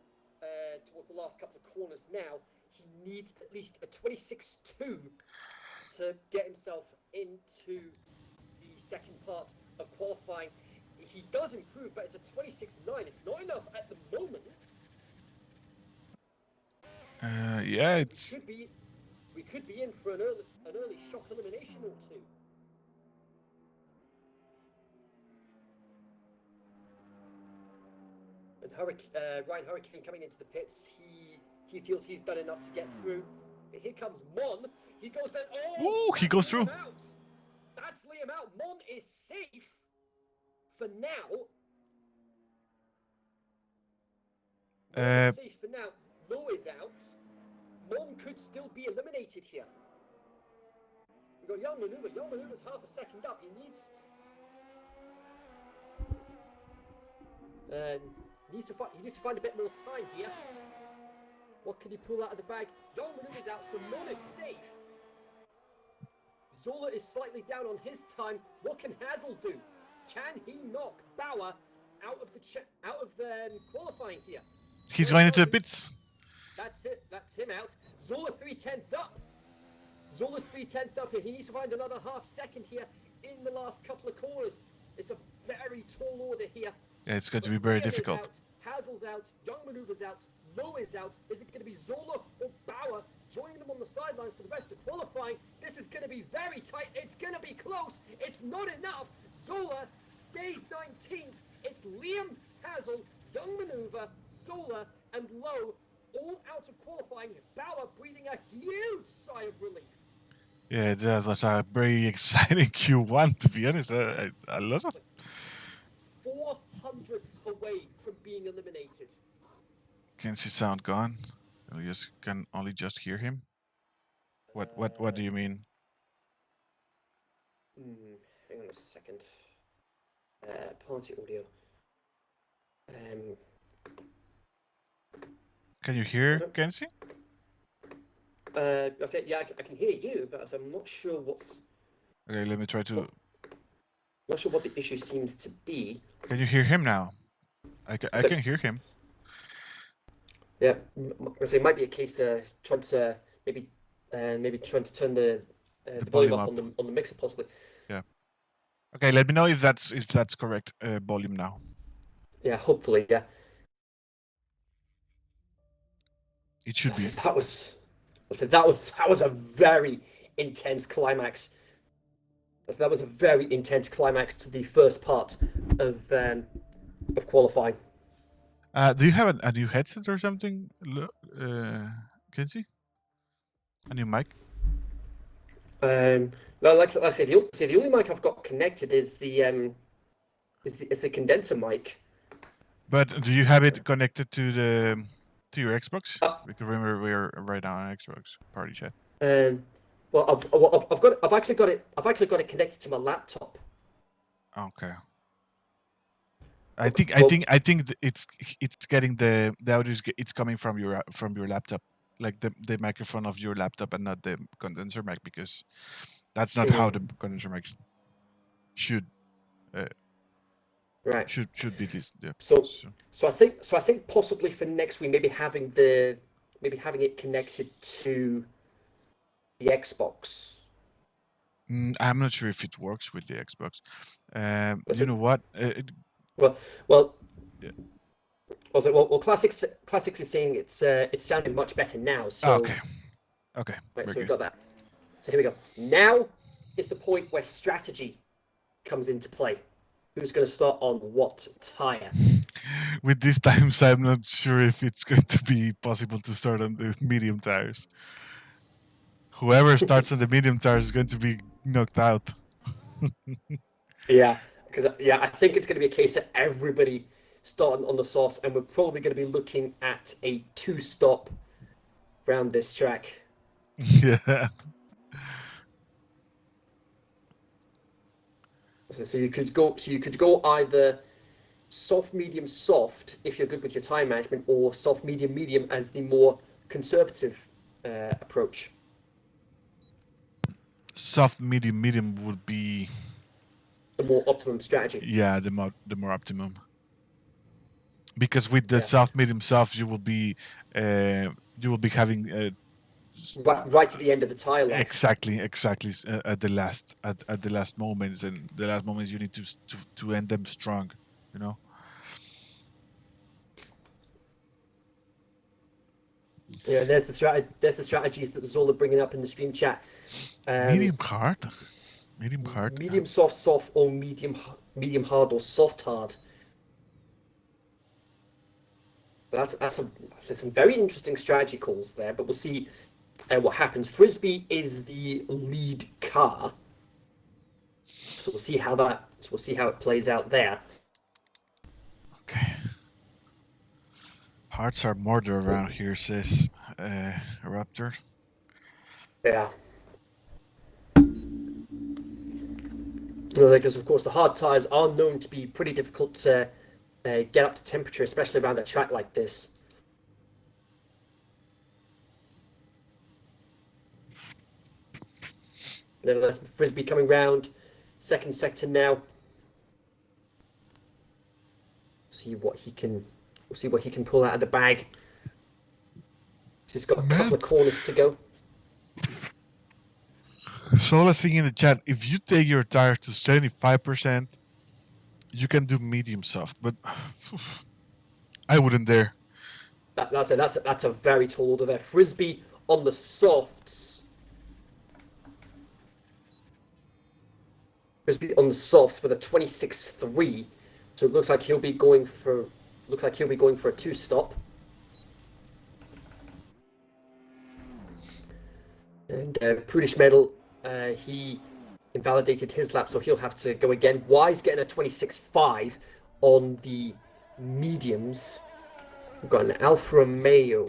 towards the last couple of corners now. He needs at least a 26.2 to get himself into the second part of qualifying. He does improve, but it's a 26.9. It's not enough at the moment. Yeah, it's. We could be in for an early shock elimination or two. And Ryan Hurricane coming into the pits. He feels he's done enough to get through. But here comes Mon. He goes then. Oh, he goes through. That's Liam out. Mon is safe for now. Safe for now. Low is out. Mon could still be eliminated here. We got Young Maneuver. Young Maneuver's half a second up. He needs to find a bit more time here. What can he pull out of the bag? Young Maneuver's out, so Mon is safe. Zola is slightly down on his time. What can Hazel do? Can he knock Bauer out of the qualifying here? He's going into the pits. That's it. That's him out. Zola 3/10 up. Zola's 3/10 up here. He needs to find another half second here in the last couple of corners. It's a very tall order here. Yeah, it's going to be very difficult. Hazel's out. Young Maneuver's out. Low is out. Is it going to be Zola or Bauer joining them on the sidelines for the rest of qualifying? This is going to be very tight. It's going to be close. It's not enough. Zola stays 19th. It's Liam, Hazel, Young Maneuver, Zola, and Low all out of qualifying. Bauer breathing a huge sigh of relief. Yeah, that was a very exciting Q1, to be honest. I love it. 400ths away from being eliminated. Can see sound gone? You can only just hear him. What do you mean? Hang on a second. Party audio. Can you hear Kenzie? I said, yeah, I can hear you, but I'm not sure what's. Okay, let me try to Not sure what the issue seems to be. Can you hear him now? I can hear him. Yeah, so it might be a case trying to maybe trying to turn the volume up on the mixer possibly. Yeah. Okay, let me know if that's correct volume now. Yeah, hopefully, yeah. It should be. That was a very intense climax. That was a very intense climax to the first part of qualifying. Do you have a new headset or something, Kinsey? A new mic? Well, like I said, the only mic I've got connected is the condenser mic. But do you have it connected to your Xbox? Because remember, we're right now on Xbox party chat. Well, I've actually got it connected to my laptop. Okay. I think it's getting the audio. It's coming from your laptop, like the microphone of your laptop, and not the condenser mic, because that's not how the condenser mic should. Right. Should be this. Yeah. So I think possibly for next week, maybe having it connected to the Xbox. I'm not sure if it works with the Xbox. You know what? Well. Yeah. Well, Classics is saying it's sounding much better now. So okay. Right, so we've got that. So here we go. Now is the point where strategy comes into play. Who's going to start on what tire? With these times, I'm not sure if it's going to be possible to start on the medium tires. Whoever starts on the medium tires is going to be knocked out. Yeah, because I think it's going to be a case of everybody starting on the softs, and we're probably going to be looking at a 2-stop around this track. Yeah. So you could go either soft, medium, soft if you're good with your time management, or soft, medium, medium as the more conservative approach. Soft, medium, medium would be the more optimum strategy. Yeah, the more optimum. Because with the soft, medium, soft, you will be having right to the end of the tire life. Exactly. At the last moments, and the last moments you need to end them strong, you know. Yeah, there's the strategies that Zola bringing up in the stream chat. Medium hard, medium soft, or medium hard, or soft hard. That's some very interesting strategy calls there, but we'll see what happens. Frisbee is the lead car, so we'll see how it plays out there. Okay. Hearts are murder around here, says Raptor. Yeah. Because of course the hard tires are known to be pretty difficult to get up to temperature, especially around a track like this. Nevertheless, Frisbee coming round, second sector now. We'll see what he can pull out of the bag. He's got a couple of corners to go. So let's think in the chat. If you take your tires to 75%, you can do medium soft, but I wouldn't dare. That's a very tall order there. Frisbee on the softs. Frisbee on the softs with a 26.3. So it looks like he'll be going for a 2-stop. And Prudish Medal, he invalidated his lap, so he'll have to go again. Wise getting a 26.5 on the mediums. We've got an Alfa Romeo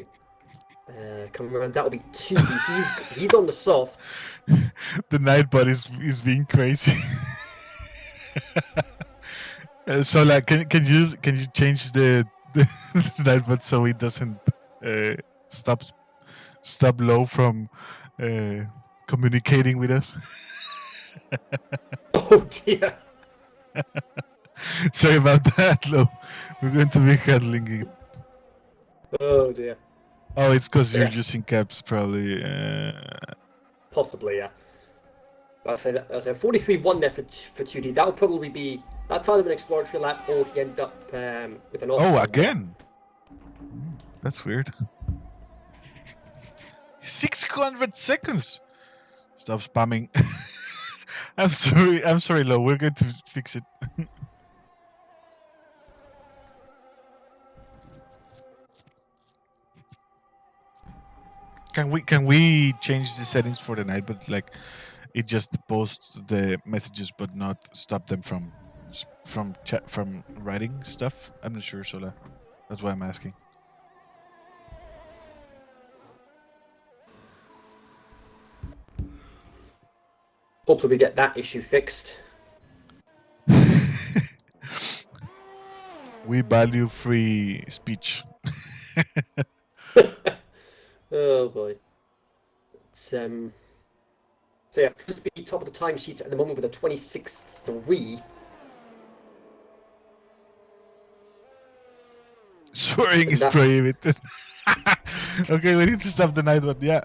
coming around. That'll be 2. He's on the softs. The Nightbot is being crazy. So like, can you change the Nightbot so it doesn't stop Low from communicating with us? Oh dear. Sorry about that, Lo. We're going to be handling it. Oh dear. Oh, it's because you're Yeah. using caps, probably. Possibly, yeah. I'll say that. I'll say 43-1 there for 2D. That'll probably be that's either an exploratory lap or he end up with an Oh, off. again? That's weird. 600 seconds. Stop spamming. I'm sorry, Lo. We're going to fix it. Can we change the settings for the night, but like it just posts the messages, but not stop them from chat from writing stuff? I'm not sure, Sola. That's why I'm asking. Hopefully, we get that issue fixed. We value free speech. Oh boy. So yeah, Frisbee top of the timesheets at the moment with a 26-3. Swearing is prohibited. Okay, we need to stop the night one. Yeah.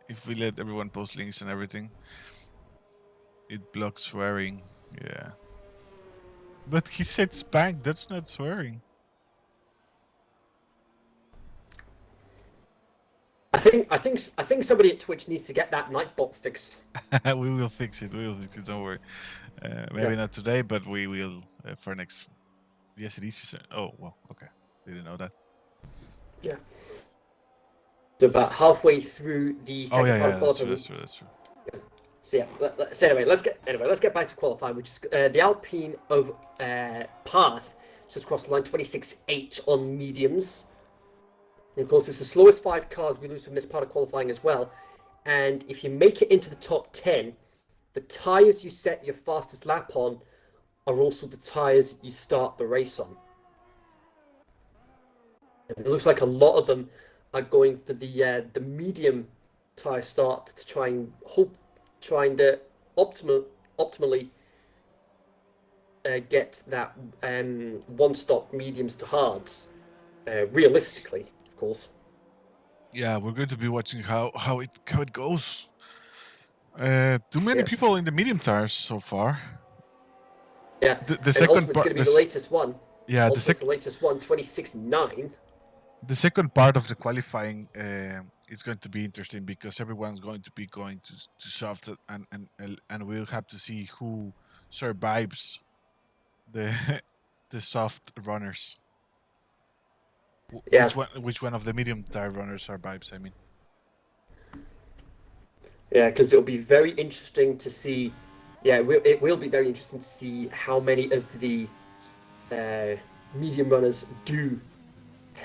If we let everyone post links and everything, it blocks swearing. Yeah. But he said spank. That's not swearing. I think somebody at Twitch needs to get that Nightbot fixed. We will fix it. We will fix it. Don't worry. Maybe not today, but we will for next. Yes, it is. Oh well. Okay. Didn't know that. Yeah. So about halfway through the second part of qualifying. That's true. So yeah. So anyway, let's get back to qualifying, which is the Alpine of Path just crossed the line 26.8 on mediums. And of course, it's the slowest 5 cars we lose from this part of qualifying as well. And if you make it into the top 10, the tyres you set your fastest lap on are also the tyres you start the race on. And it looks like a lot of them are going for the medium tyre start to try and optimally get that one-stop mediums to hards. Realistically, of course. Yeah, we're going to be watching how it goes. Too many people in the medium tires so far. Yeah, the second part going to be the latest one. Yeah, the latest one, 26.9. The second part of the qualifying is going to be interesting because everyone's going to be going to soft and we'll have to see who survives the the soft runners. Yeah. Which one of the medium tire runners survives? I mean. Yeah, because it'll be very interesting to see. Yeah, it will be very interesting to see how many of the medium runners do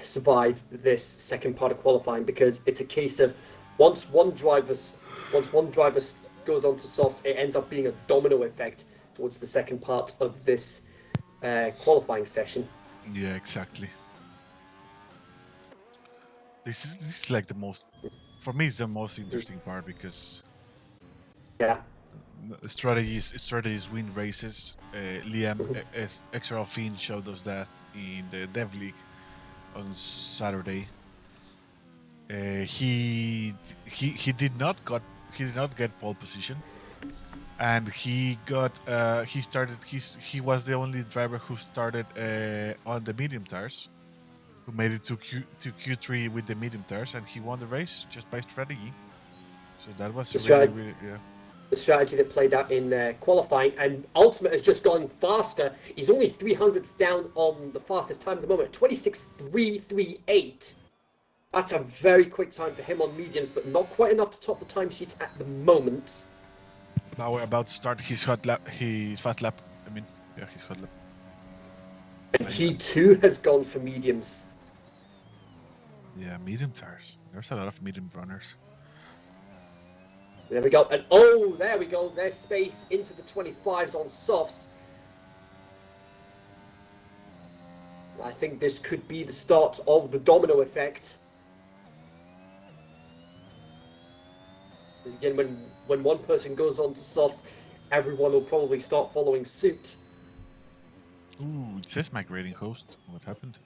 survive this second part of qualifying, because it's a case of once one driver goes on to softs, it ends up being a domino effect towards the second part of this qualifying session. Yeah, exactly. This is like the most, for me, it's the most interesting part because strategies win races. Liam Exeralfin showed us that in the Dev League on Saturday. He did not get pole position, and he was the only driver who started on the medium tires, who made it to Q3 with the medium tires, and he won the race just by strategy. So that was really the strategy that played out in qualifying, and Ultimate has just gone faster. He's only 300ths down on the fastest time at the moment, 26.338. That's a very quick time for him on mediums, but not quite enough to top the timesheets at the moment. Now we're about to start his fast lap. His hot lap. And he too has gone for mediums. Yeah, medium tires. There's a lot of medium runners. There we go. And there we go. There's space into the 25s on softs. I think this could be the start of the domino effect. Again, when one person goes on to softs, everyone will probably start following suit. Ooh, it says migrating host. What happened?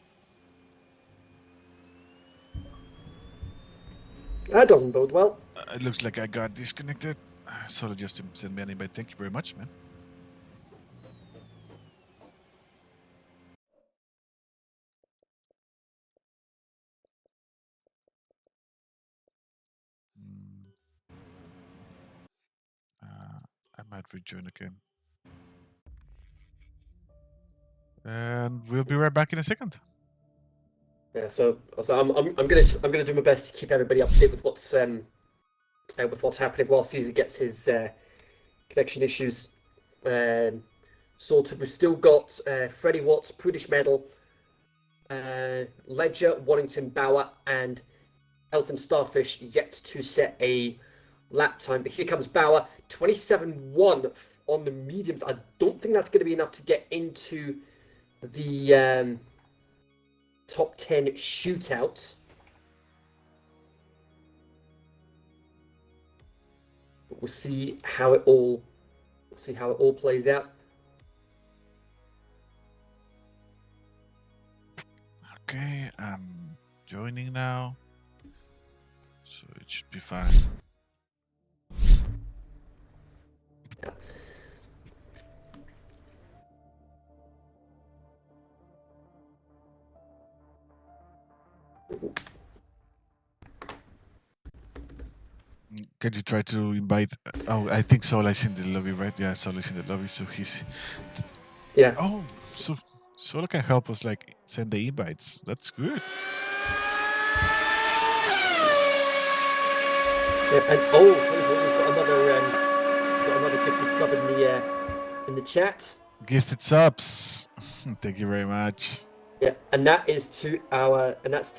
That doesn't bode well. It looks like I got disconnected. Sorry, just send me an invite. Thank you very much, man. I might rejoin again. And we'll be right back in a second. Yeah, so I'm gonna do my best to keep everybody up to date with what's happening while Caesar gets his connection issues sorted. We've still got Freddie Watts, Prudish Medal, Ledger, Warrington, Bauer, and Elfin Starfish yet to set a lap time. But here comes Bauer, 27.1 on the mediums. I don't think that's going to be enough to get into the top 10 shootout. But we'll see how it all plays out. Okay, I'm joining now, so it should be fine. Yeah. Can you try to invite? Oh, I think Sol is in the lobby, right? Yeah, Sol is in the lobby, so he's. Yeah. Oh, so Sol can help us like send the invites. That's good. Yeah, and we've got another gifted sub in the chat. Gifted subs. Thank you very much. Yeah, and that's to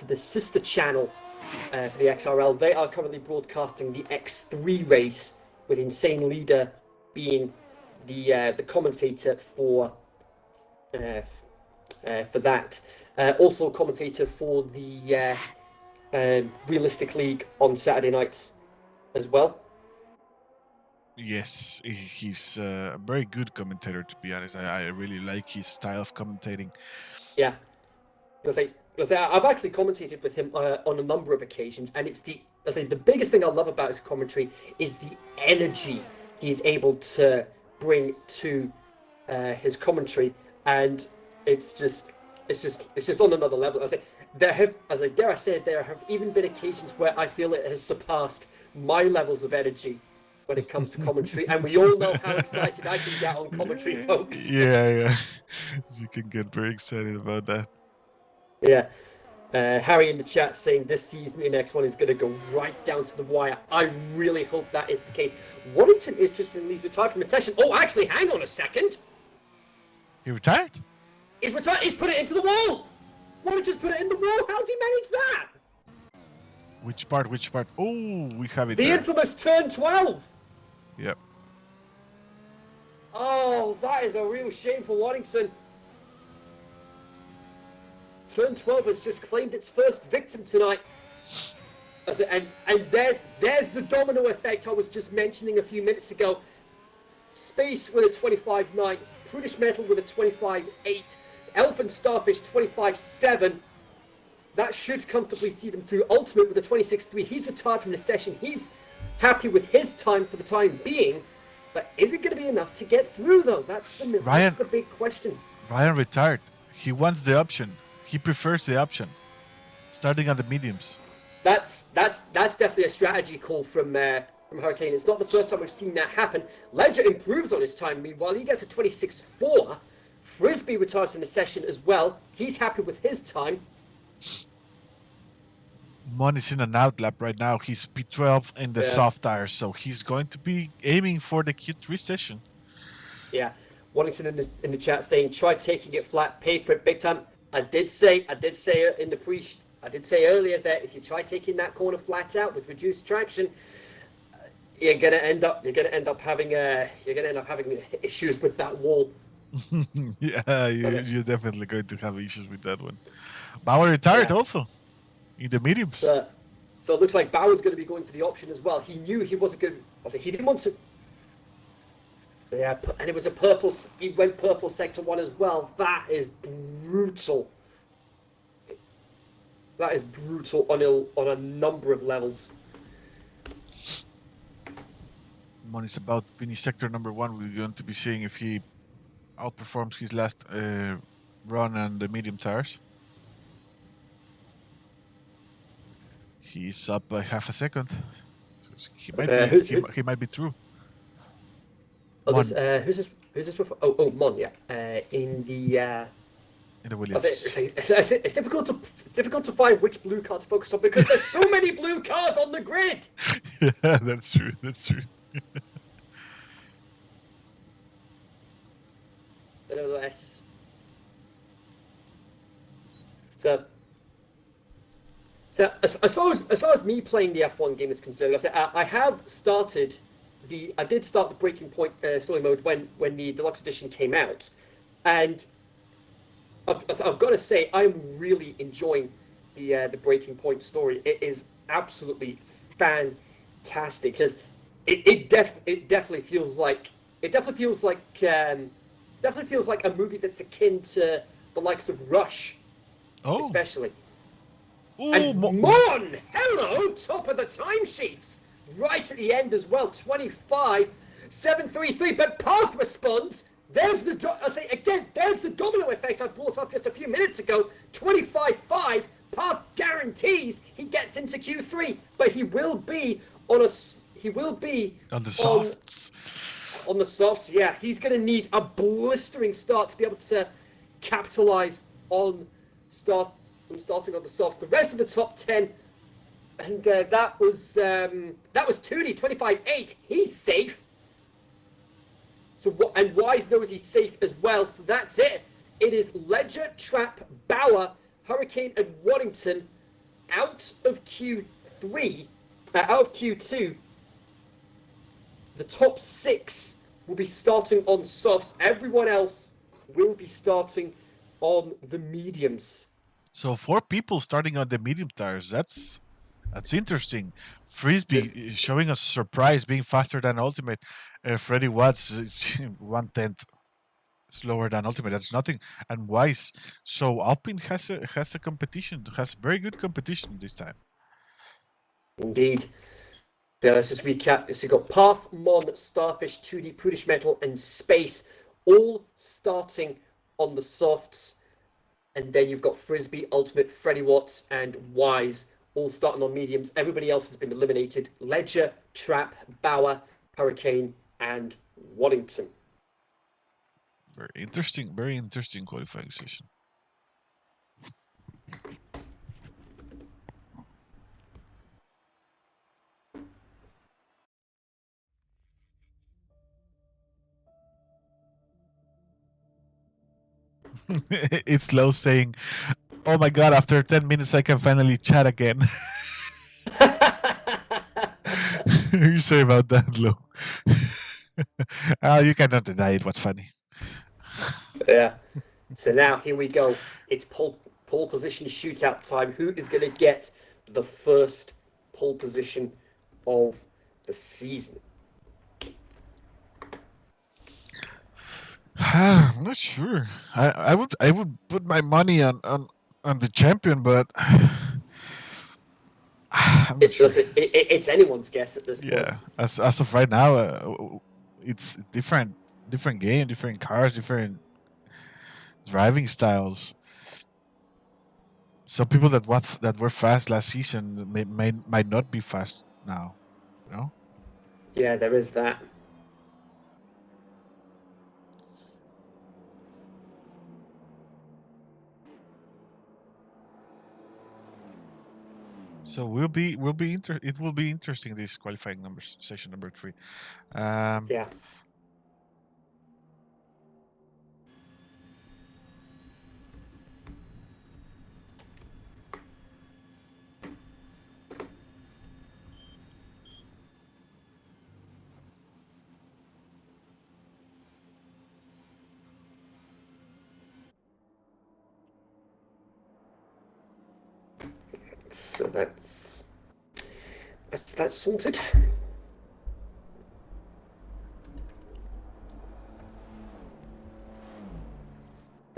the sister channel for the XRL. They are currently broadcasting the X3 race, with Insane Leader being the commentator for that. Also a commentator for the Realistic League on Saturday nights as well. Yes, he's a very good commentator, to be honest. I really like his style of commentating. Yeah. I've actually commentated with him on a number of occasions, and it's the biggest thing I love about his commentary is the energy he's able to bring to his commentary, and it's just on another level. There have even been occasions where I feel it has surpassed my levels of energy when it comes to commentary, and we all know how excited I can get on commentary, folks. Yeah. You can get very excited about that. Yeah. Harry in the chat saying this season in X1 is going to go right down to the wire. I really hope that is the case. Warrington is interestingly retired from session. Oh, actually, hang on a second. He retired? He's retired. He's put it into the wall. Warrington's put it in the wall. How's he managed that? Which part? Oh, we have it. The infamous turn 12. Yep. Oh, that is a real shame for Warrington. Turn 12 has just claimed its first victim tonight. And there's the domino effect I was just mentioning a few minutes ago. Space with a 25.9, Prudish Metal with a 25.8, Elfin Starfish 25.7. That should comfortably see them through. Ultimate with a 26.3. He's retired from the session. He's happy with his time for the time being. But is it going to be enough to get through, though? That's the big question. Ryan retired. He wants the option. He prefers the option. Starting on the mediums. That's definitely a strategy call from Hurricane. It's not the first time we've seen that happen. Ledger improves on his time. Meanwhile, he gets a 26.4. Frisbee retires from the session as well. He's happy with his time. Mon is in an out lap right now. He's P12 in the soft tires, so he's going to be aiming for the Q3 session. Yeah. Wellington in the chat saying, try taking it flat, paid for it big time. I did say in the Prix, I did say earlier that if you try taking that corner flat out with reduced traction, you're gonna end up having issues with that wall. Yeah, you're definitely going to have issues with that one. Bauer retired also in the mediums. So it looks like Bauer's going to be going for the option as well. He knew he wasn't going to... He didn't want to... Yeah, and it was a purple... He went purple sector 1 as well. That is brutal. That is brutal on a number of levels. When it's about finish sector number 1, we're going to be seeing if he outperforms his last run on the medium tires. He's up by half a second. So he might be through. Oh, who's this with? Oh, Mon, yeah. In the Williams. It's difficult to find which blue card to focus on because there's so many blue cards on the grid. Yeah, that's true. Nevertheless, so as far as me playing the F1 game is concerned, I have started I did start the Breaking Point story mode when the deluxe edition came out, and I've got to say I'm really enjoying the Breaking Point story. It is absolutely fantastic because it definitely feels like a movie that's akin to the likes of Rush, especially. Ooh, and Mon, hello, top of the timesheets, right at the end as well, 25,733. But Path responds. There's the domino effect I brought up just a few minutes ago. 25.5. Path guarantees he gets into Q3, but he will be on the softs. On the softs, yeah. He's going to need a blistering start to be able to capitalize on starting on the softs. The rest of the top 10, and that was Toonie, 25.8. He's safe. And Wise knows he's safe as well. So that's it. It is Ledger, Trap, Bauer, Hurricane, and Waddington out of Q2. The top 6 will be starting on softs. Everyone else will be starting on the mediums. So 4 people starting on the medium tires. That's interesting. Frisbee is showing us surprise, being faster than Ultimate. Freddie Watts is 1/10 slower than Ultimate. That's nothing. And Wise. So Alpine has a competition. Has very good competition this time. Indeed. Let's just recap. So you've got Path, Mon, Starfish, 2D, Prudish Metal, and Space, all starting on the softs. And then you've got Frisbee, Ultimate, Freddie Watts, and Wise, all starting on mediums. Everybody else has been eliminated. Ledger, Trap, Bauer, Hurricane, and Waddington. Very interesting qualifying session. It's Low saying, "Oh my god, after 10 minutes I can finally chat again." You say about that, Low? You cannot deny it. What's funny? Yeah. So now here we go. It's pole position shootout time. Who is going to get the first pole position of the season? I'm not sure. I would put my money on the champion, but I'm not sure. It's anyone's guess at this point. Yeah, as of right now, it's different game, different cars, different driving styles. Some people that were fast last season might not be fast now. You know? Yeah, there is that. So it will be interesting, this qualifying session number 3. Yeah. So that's That's sorted.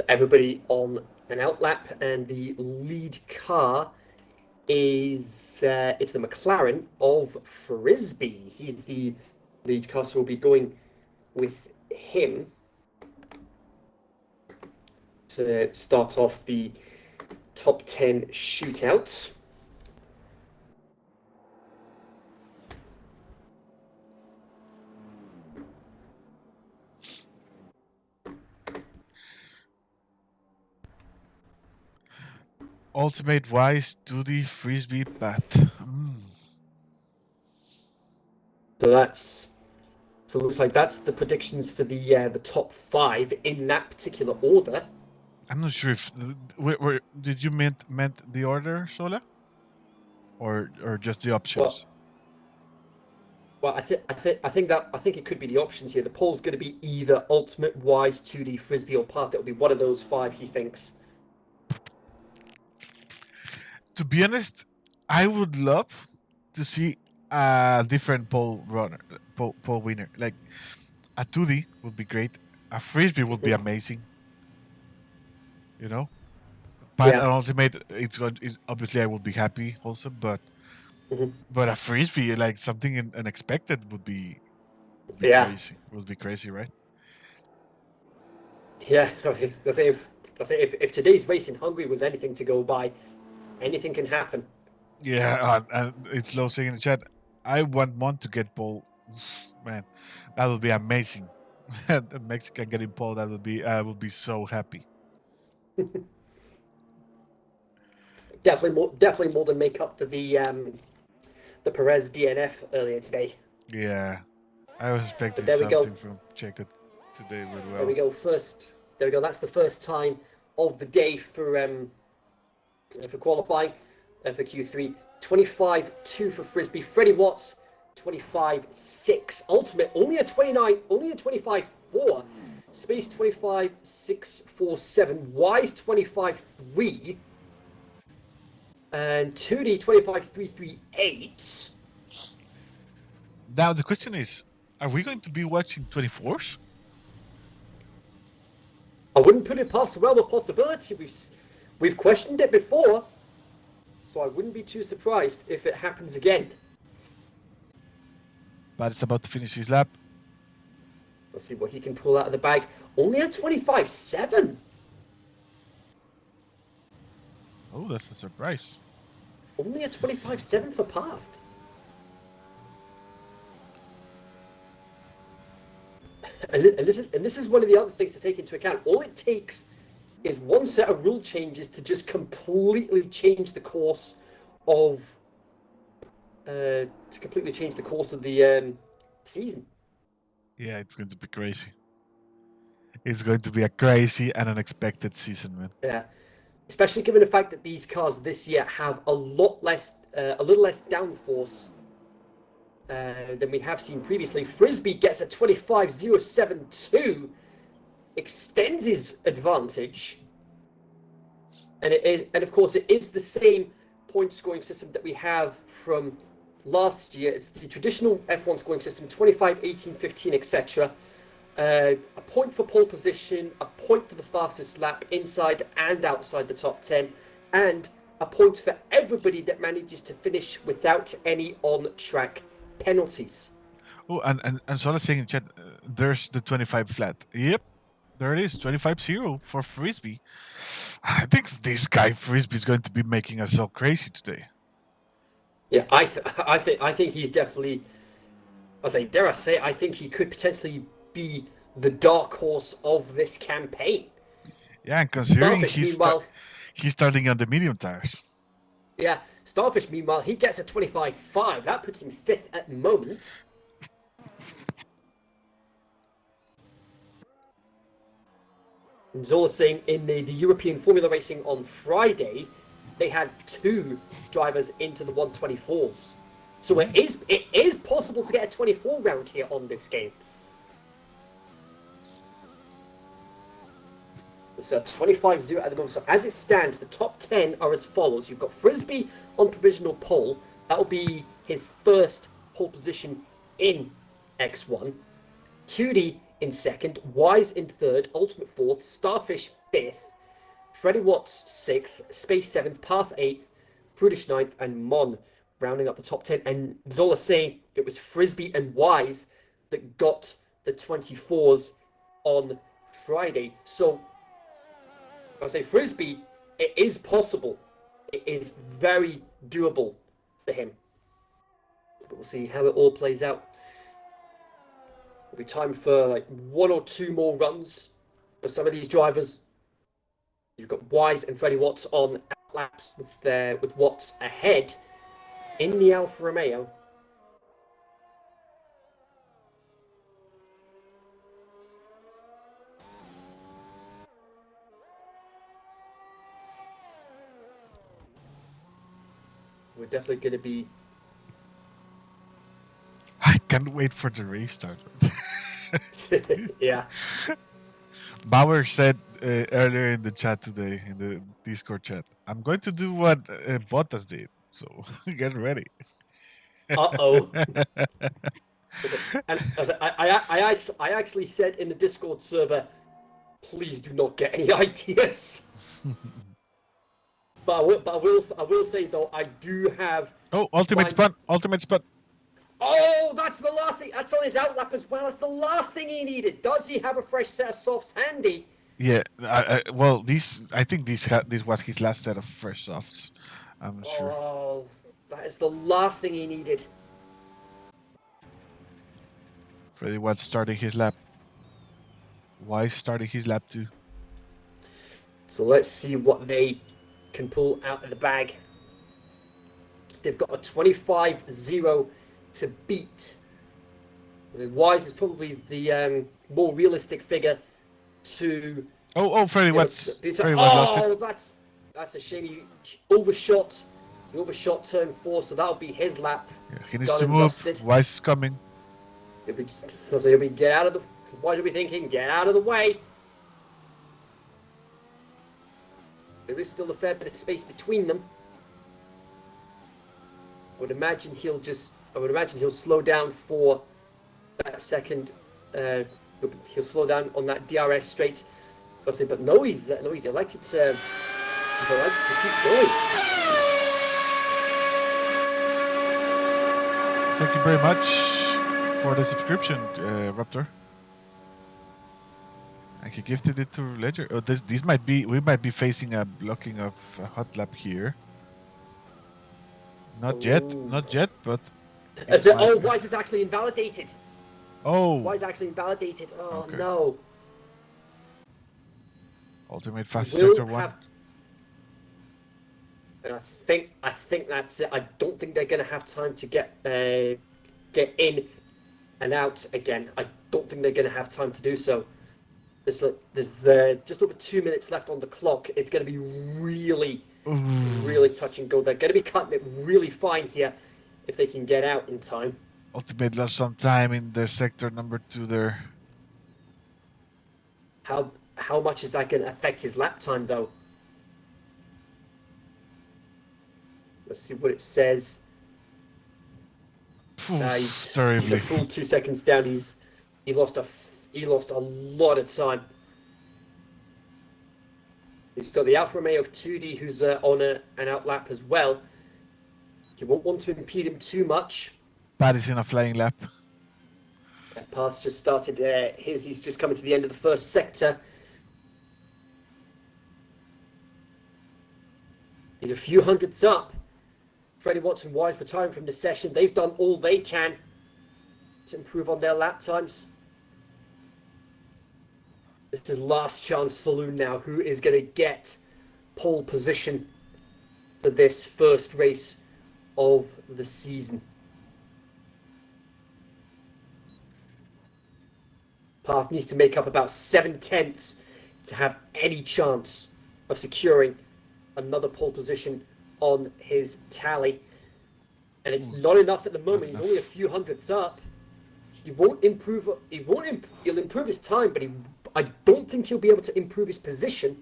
Everybody on an outlap, and the lead car is it's the McLaren of Frisbee. He's the lead car, so we'll be going with him to start off the top 10 shootout. Ultimate wise to the Frisbee bat. So it looks like that's the predictions for the top 5 in that particular order. I'm not sure if did you meant the order, Sola, or just the options? Well, I think it could be the options here. The poll's going to be either ultimate, wise, 2D, Frisbee, or path. It'll be one of those 5. He thinks. To be honest, I would love to see a different poll winner. Like a 2D would be great. A Frisbee would be amazing. You know, but an ultimate, obviously I would be happy also, but but a Frisbee, like something unexpected would be crazy. Would be crazy, right? Yeah, if today's race in Hungary was anything to go by, anything can happen. Yeah, and it's low saying in the chat. I want Mont to get pole. Man, that would be amazing. The Mexican getting pole, that would be. I would be so happy. Definitely more than make up for the Perez DNF earlier today. Yeah, I was expecting something from Checo today really well. There we go. There we go. That's the first time of the day for qualifying for Q3. 25-2 for Frisbee. Freddie Watts, 25-6. Ultimate, only a 25-4. Space, 25-6-4-7. Wise, 25-3. And 2D, 25-3-3-8. Now, the question is, are we going to be watching 24s? I wouldn't put it past the realm of possibility. We've questioned it before, so I wouldn't be too surprised if it happens again. But it's about to finish his lap. Let's see what he can pull out of the bag. Only a 25-7. Oh, that's a surprise. Only a 25-7 for Path. And this is one of the other things to take into account. All it takes is one set of rule changes to just completely change the course of the season. Yeah, it's going to be crazy. It's going to be a crazy and unexpected season, man. Yeah, especially given the fact that these cars this year have a little less downforce than we have seen previously. Frisbee gets a 25.072, extends his advantage, and of course it is the same point scoring system that we have from last year. It's the traditional F1 scoring system: 25, 18, 15, etc. A point for pole position, a point for the fastest lap inside and outside the top 10, and a point for everybody that manages to finish without any on-track penalties. Oh, and Sola saying in chat, there's the 25 flat. Yep, there it is, 25-0 for Frisbee. I think this guy Frisbee is going to be making us so crazy today. Yeah, I think he's definitely. I think he could potentially be the dark horse of this campaign. Yeah, and considering he's starting on the medium tires. Yeah, Starfish, meanwhile, he gets a 25.5. That puts him 5th at the moment. And Zola saying in the European Formula Racing on Friday, they had 2 drivers into the 124s. So it is possible to get a 24 round here on this game. So 25-0 at the moment. So as it stands, the top 10 are as follows. You've got Frisbee on provisional pole, That'll be his first pole position in X1. 2D in second, Wise in third, Ultimate fourth, Starfish fifth, Freddie Watts sixth, Space seventh, Path eighth, Prudish ninth, and Mon rounding up the top 10. And Zola saying it was Frisbee and Wise that got the 24s on Friday. So I'll say Frisbee, it is possible. It is very doable for him. But we'll see how it all plays out. It'll be time for like 1 or 2 more runs for some of these drivers. You've got Wise and Freddie Watts on laps with Watts ahead in the Alfa Romeo. We're definitely going to be... I can't wait for the race start. Yeah. Bauer said earlier in the chat today, in the Discord chat, I'm going to do what Bottas did. So get ready. Uh-oh. And I actually said in the Discord server, please do not get any ideas. But I will say though, I do have. Oh, ultimate spun! Ultimate spun! Oh, that's the last thing. That's on his outlap as well. That's the last thing he needed. Does he have a fresh set of softs handy? Yeah. Well, I think this was his last set of fresh softs. I'm sure. Oh, that is the last thing he needed. Freddie Watts starting his lap. Wise starting his lap too. So let's see what they can pull out of the bag. They've got a 25-0 to beat. Wise is probably the more realistic figure to... Freddie Watts. Freddie Watts lost it. That's a shame. He overshot. He overshot turn 4, so that'll be his lap. Yeah, he needs to move. Wise is coming. He'll be get out of the... Wise will be thinking, get out of the way. There is still a fair bit of space between them. I would imagine he'll slow down for that second. He'll slow down on that DRS straight. But no, he's elected to keep going. Thank you very much for the subscription, Raptor. And he gifted it to Ledger. Oh, we might be facing a blocking of a hot lap here. Not yet, but... Wise is actually invalidated. Oh. Wise actually invalidated. Oh, okay. No. Ultimate fast sector 1. And I think that's it. I don't think they're going to have time to get in and out again. I don't think they're going to have time to do so. There's just over 2 minutes left on the clock. It's going to be really touch and go. They're going to be cutting it really fine here if they can get out in time. Ultimate lost some time in their sector number 2 there. How much is that going to affect his lap time though? Let's see what it says. He's a full 2 seconds down. He lost a lot of time. He's got the Alfa Romeo of 2D who's on an out lap as well. You won't want to impede him too much. Pat is in a flying lap. Path's just started he's just coming to the end of the first sector. He's a few hundredths up. Freddie Watts and Wise retiring from the session. They've done all they can to improve on their lap times. This is last chance saloon now. Who is going to get pole position for this first race of the season? Path needs to make up about 7/10 to have any chance of securing another pole position on his tally. And it's not enough at the moment. He's only a few hundredths up. He'll improve his time, but I don't think he'll be able to improve his position.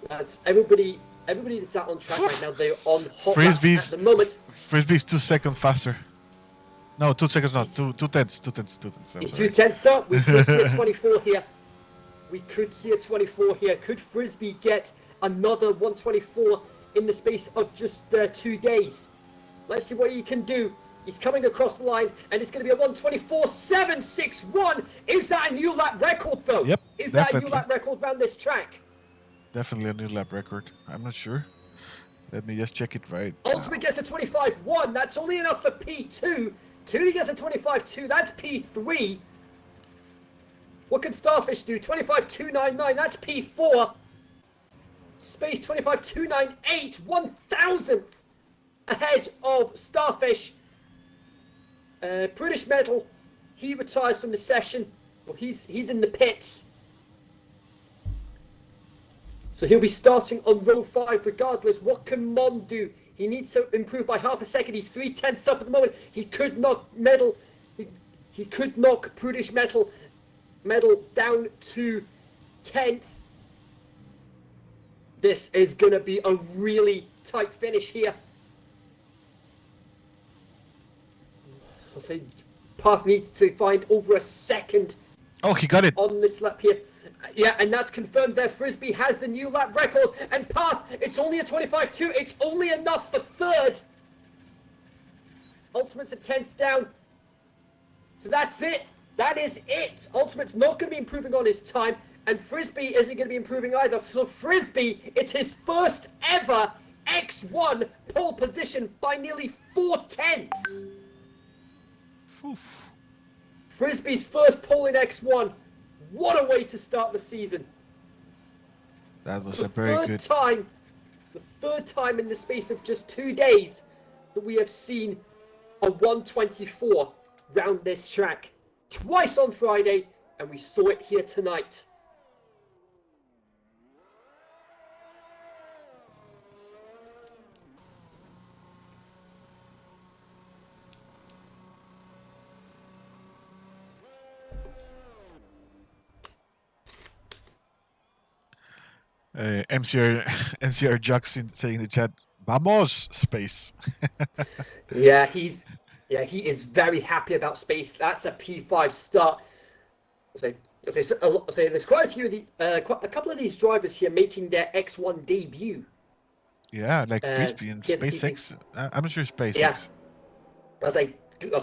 That's everybody that's out on track right now. They're on hot laps Frisbee's at the moment. Frisbee's 2 seconds faster. No, 2 seconds not. Two tenths. I'm He's sorry. 2 tenths up. We could see a 24 here. We could see a 24 here. Could Frisbee get another 124 in the space of just 2 days? Let's see what he can do. He's coming across the line, and it's going to be a 124.761. Is that a new lap record, though? Yep, Is definitely. that a new lap record around this track? Definitely a new lap record. I'm not sure. Let me just check it right Ultimate gets a 25.1. That's only enough for P2. Tootie gets a 25.2. That's P3. What can Starfish do? 25.299. That's P4. Space 25.298. 1,000th ahead of Starfish. British Metal. He retires from the session. Well, he's in the pits. So he'll be starting on row 5 regardless. What can Mon do? He needs to improve by half a second. He's 3 tenths up at the moment. He could knock Metal. He could knock British Metal down to 10th. This is going to be a really tight finish here. I'll say Path needs to find over a second. Oh, he got it. On this lap here. Yeah, and that's confirmed there. Frisbee has the new lap record. And Path, it's only a 25.2. It's only enough for third. Ultimate's a 10th down. So that's it. That is it. Ultimate's not going to be improving on his time. And Frisbee isn't going to be improving either. So Frisbee, it's his first ever X1 pole position by nearly 4 tenths. Oof. Frisbee's first pole in X1. What a way to start the season. That was a very good... The third time in the space of just 2 days that we have seen a 124 round this track. Twice on Friday, and we saw it here tonight. MCR Jackson saying in the chat, "Vamos, space." Yeah, he is very happy about space. That's a P5 start. I'll say there's quite a few of a couple of these drivers here making their X1 debut. Yeah, like Frisbee and SpaceX. I'm sure SpaceX. Yeah, that's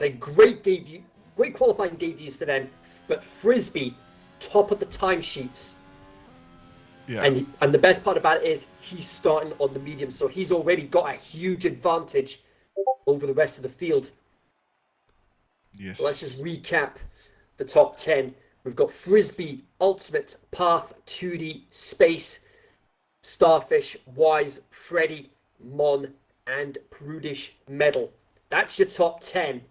a great debut, great qualifying debuts for them. But Frisbee, top of the timesheets. Yeah. And the best part about it is he's starting on the medium, so he's already got a huge advantage over the rest of the field. Yes. So let's just recap the top 10. We've got Frisbee, Ultimate, Path, 2D, Space, Starfish, Wise, Freddy, Mon, and British Metal. That's your top 10.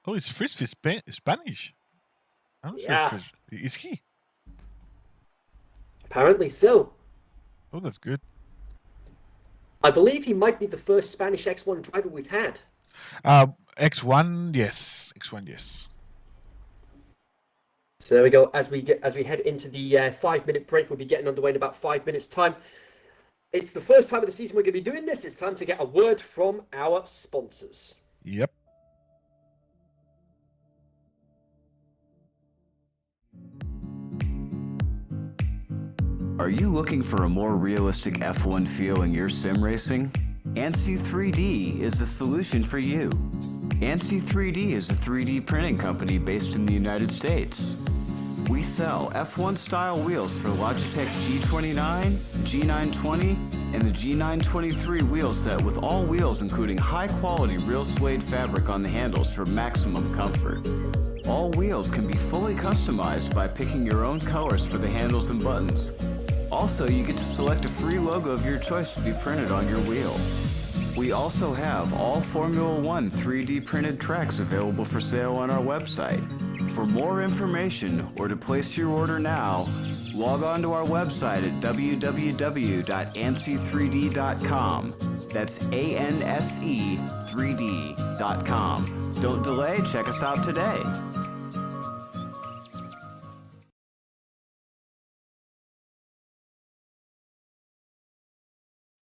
Oh, is Frisbee Spanish? I'm sure. Yeah. Frisbee. Is he? Apparently so. Oh, that's good. I believe he might be the first Spanish X1 driver we've had. X1, yes. X1, yes. So there we go. As we head into the 5-minute break, we'll be getting underway in about 5 minutes' time. It's the first time of the season we're going to be doing this. It's time to get a word from our sponsors. Yep. Are you looking for a more realistic F1 feel in your sim racing? ANSI 3D is the solution for you. ANSI 3D is a 3D printing company based in the United States. We sell F1 style wheels for Logitech G29, G920, and the G923 wheel set with all wheels including high quality real suede fabric on the handles for maximum comfort. All wheels can be fully customized by picking your own colors for the handles and buttons. Also, you get to select a free logo of your choice to be printed on your wheel. We also have all Formula One 3D printed tracks available for sale on our website. For more information or to place your order now, log on to our website at www.ansi3d.com. That's ANSE3D.com. Don't delay, check us out today.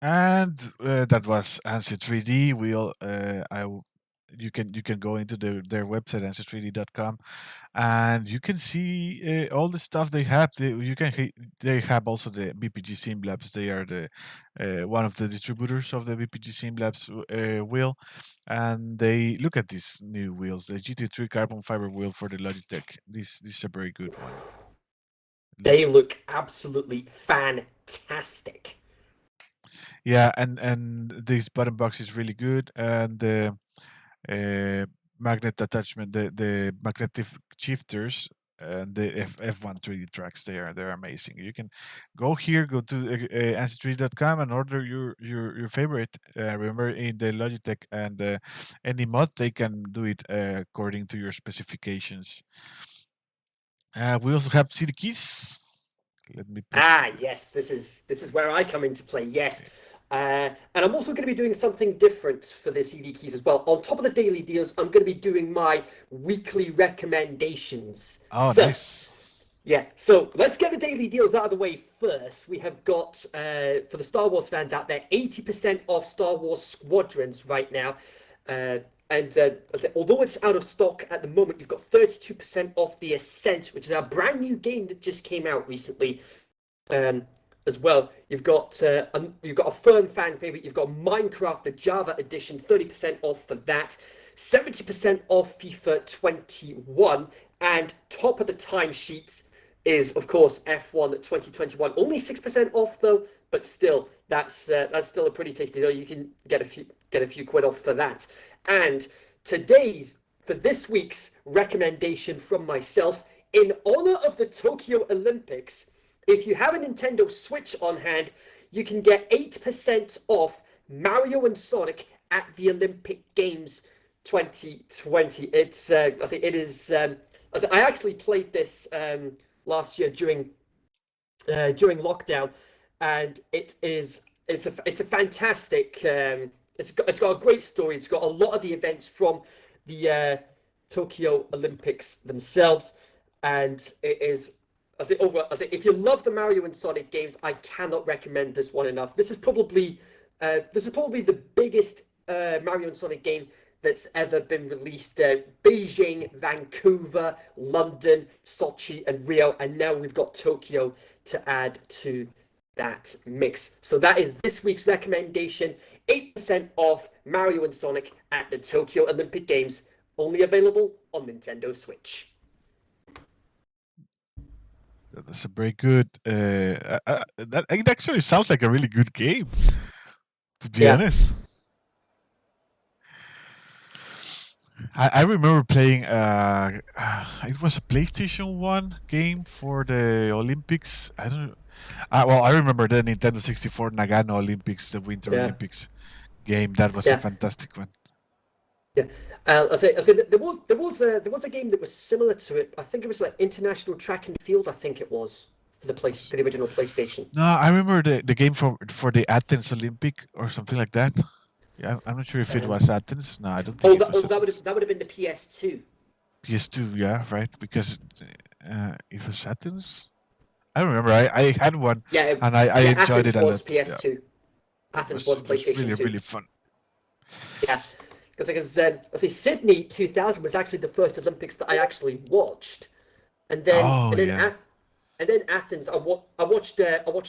And that was ANSI 3D. You can go into their website ansi3d.com, and you can see all the stuff they have. They have also the BPG Sim Labs. They are the one of the distributors of the BPG Sim Labs wheel, and they look at these new wheels, the GT3 carbon fiber wheel for the Logitech. This is a very good one. They look absolutely fantastic. Yeah, and this button box is really good, and the magnet attachment, the magnetic shifters, and the F1 3D tracks, they're amazing. You can go here, go to ancestry.com and order your favorite. Remember, in the Logitech and any mod, they can do it according to your specifications. We also have CD keys. Let me put. Yes, this is where I come into play. Yes. And I'm also going to be doing something different for the CD keys as well. On top of the daily deals, I'm going to be doing my weekly recommendations. Oh, nice. Yeah, so let's get the daily deals out of the way first. We have got, for the Star Wars fans out there, 80% off Star Wars Squadrons right now. Although it's out of stock at the moment, you've got 32% off the Ascent, which is our brand new game that just came out recently. As well, you've got a firm fan favorite. You've got Minecraft, the Java edition, 30% off for that. 70% off FIFA 21, and top of the timesheets is, of course, F1 2021. Only 6% off though, but still, that's still a pretty tasty deal. You can get a few quid off for that. And for this week's recommendation from myself, in honor of the Tokyo Olympics, if you have a Nintendo Switch on hand, you can get 8% off Mario and Sonic at the Olympic Games 2020. I actually played this last year during lockdown, and it's a fantastic. It's got a great story. It's got a lot of the events from the Tokyo Olympics themselves, and it is. If you love the Mario and Sonic games, I cannot recommend this one enough. This is probably the biggest Mario and Sonic game that's ever been released. Beijing, Vancouver, London, Sochi, and Rio, and now we've got Tokyo to add to that mix. So that is this week's recommendation: 8% off Mario and Sonic at the Tokyo Olympic Games, only available on Nintendo Switch. That's a very good. It actually sounds like a really good game. To be honest, I remember playing. It was a PlayStation 1 game for the Olympics. I don't. I remember the Nintendo 64 Nagano Olympics, the Winter Olympics game. That was a fantastic one. Yeah. I say there was a game that was similar to it. I think it was like International Track and Field. I think it was for the original PlayStation. No, I remember the game for the Athens Olympic or something like that. Yeah, I'm not sure if it was Athens. No, I don't think it was Athens. That would have been the PS2. PS2, yeah, right? Because it was Athens. I remember I had one, and I enjoyed it a lot. PS2. Yeah. Athens was PlayStation 2. Really, really fun. Yeah. Because Sydney 2000 was actually the first Olympics that I actually watched, and then Athens I watched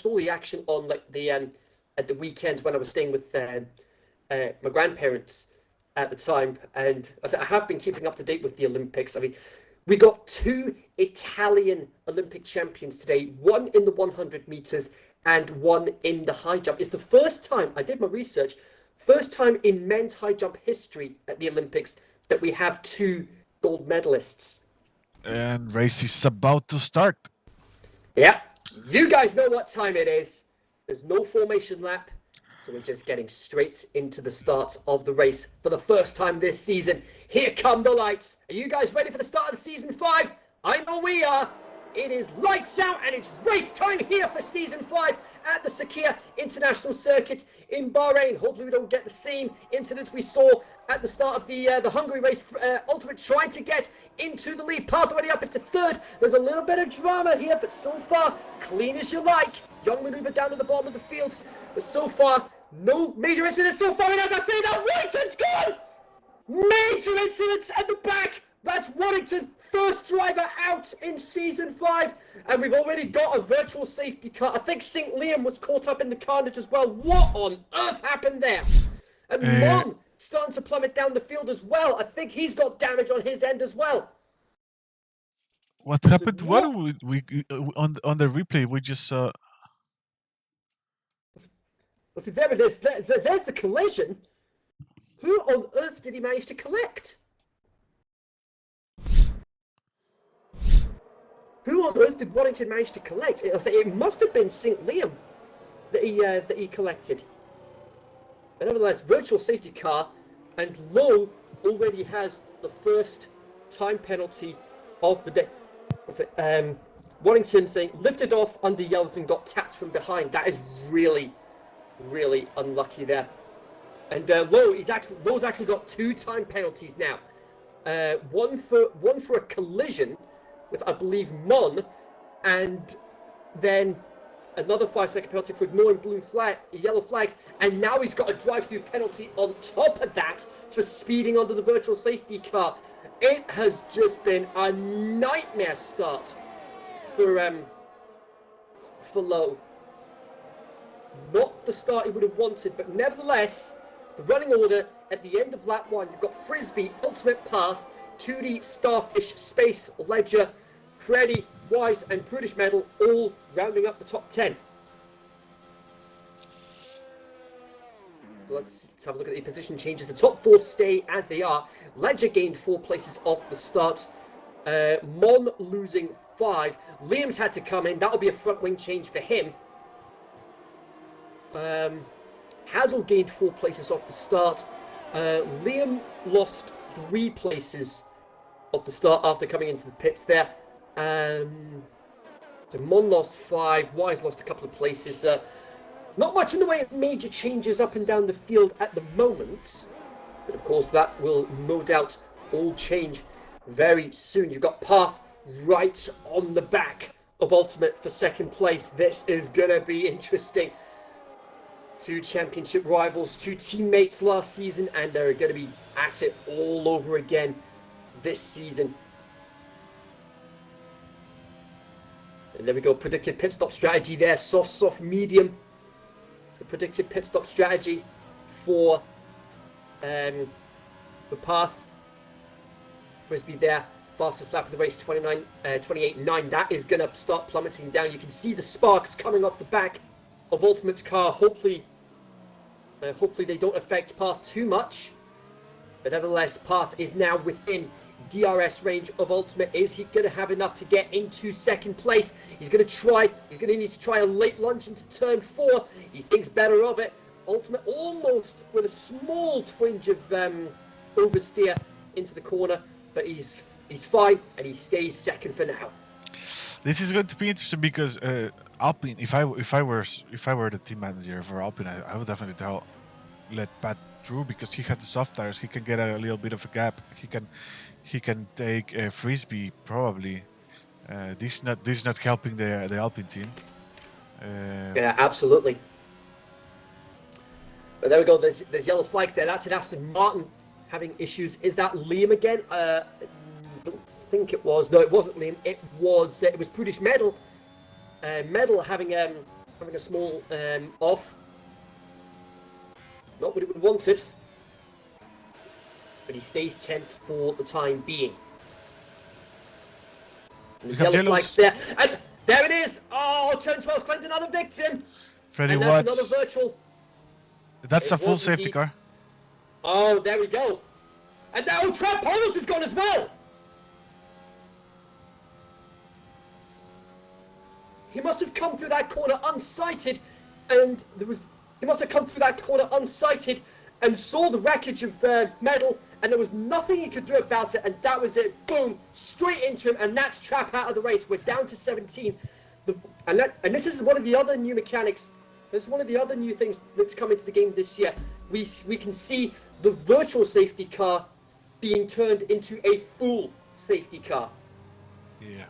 all the action on like the at the weekends when I was staying with my grandparents at the time, and I have been keeping up to date with the Olympics. I mean, we got 2 Italian Olympic champions today, one in the 100 meters and one in the high jump. It's the first time, I did my research, first time in men's high jump history at the Olympics that we have 2 gold medalists. And race is about to start. Yeah, you guys know what time it is. There's no formation lap, so we're just getting straight into the start of the race for the first time this season. Here come the lights. Are you guys ready for the start of the season 5? I know we are. It is lights out and it's race time here for season 5 at the Sakhir International Circuit in Bahrain. Hopefully we don't get the same incidents we saw at the start of the Hungary race. Ultimate trying to get into the lead path, already up into 3rd. There's a little bit of drama here, but so far clean as you like. Young maneuver down to the bottom of the field, but so far No major incidents so far, and as I say that, Waddington's gone! Major incidents at the back! That's Waddington, first driver out in Season 5, and we've already got a virtual safety car. I think St. Liam was caught up in the carnage as well. What on earth happened there? And Mon starting to plummet down the field as well. I think he's got damage on his end as well. What happened? What we on the replay we just saw? Well, see, there it is. There's the collision. Who on earth did he manage to collect? Who on earth did Waddington manage to collect? It must have been St. Liam that he collected. But nevertheless, virtual safety car, and Lowe already has the first time penalty of the day. Waddington saying lifted off under yellows and got tapped from behind. That is really, really unlucky there. And Lowe's actually got 2 time penalties now. One for a collision with, I believe, Mon, and then another 5-second penalty for ignoring yellow flags, and now he's got a drive-through penalty on top of that for speeding onto the virtual safety car. It has just been a nightmare start for Lowe. Not the start he would have wanted, but nevertheless, the running order at the end of lap 1, you've got Frisbee, Ultimate Path, 2D, Starfish, Space, Ledger, Freddy, Wise, and British Medal all rounding up the top 10. Let's have a look at the position changes. The top 4 stay as they are. Ledger gained 4 places off the start. Mon losing 5. Liam's had to come in. That'll be a front wing change for him. Hazel gained 4 places off the start. Liam lost 3 places off the start after coming into the pits there. So Mon lost 5. Wise lost a couple of places. Not much in the way of major changes up and down the field at the moment. But of course that will no doubt all change very soon. You've got Path right on the back of Ultimate for second place. This is going to be interesting. 2 championship rivals, 2 teammates last season, and they're going to be at it all over again this season. And there we go, predicted pit stop strategy there, soft, medium. It's the predicted pit stop strategy for the Path. Frisbee there, fastest lap of the race, 28.9. That is going to start plummeting down. You can see the sparks coming off the back of Ultimate's car. Hopefully they don't affect Path too much. But nevertheless, Path is now within DRS range of Ultimate. Is he going to have enough to get into second place? He's going to need to try a late lunge into turn 4. He thinks better of it. Ultimate almost with a small twinge of oversteer into the corner, but he's fine and he stays second for now. This is going to be interesting because Alpine, if I were the team manager for Alpine, I would definitely let Pat through because he has the soft tires. He can get a little bit of a gap. He can take a Frisbee probably. This is not helping the Alpine team. Yeah, absolutely. But there we go. There's yellow flags there. That's an Aston Martin having issues. Is that Liam again? I don't think it was. No, it wasn't Liam. It was British Medal. Medal having a small off. Not what he would have wanted. But he stays 10th for the time being. And the yellow flags there. And there it is! Oh, turn 12 claimed another victim! Freddie Watts. Watts. Another virtual. That's a full safety car. Oh, there we go. And now Trapolos is gone as well! He must have come through that corner unsighted, and he must have come through that corner unsighted and saw the wreckage of Medal, and there was nothing he could do about it, and that was it. Boom, straight into him, and that's Trap out of the race. We're down to 17. And this is one of the other new mechanics. This is one of the other new things that's come into the game this year. We can see the virtual safety car being turned into a full safety car. Yeah.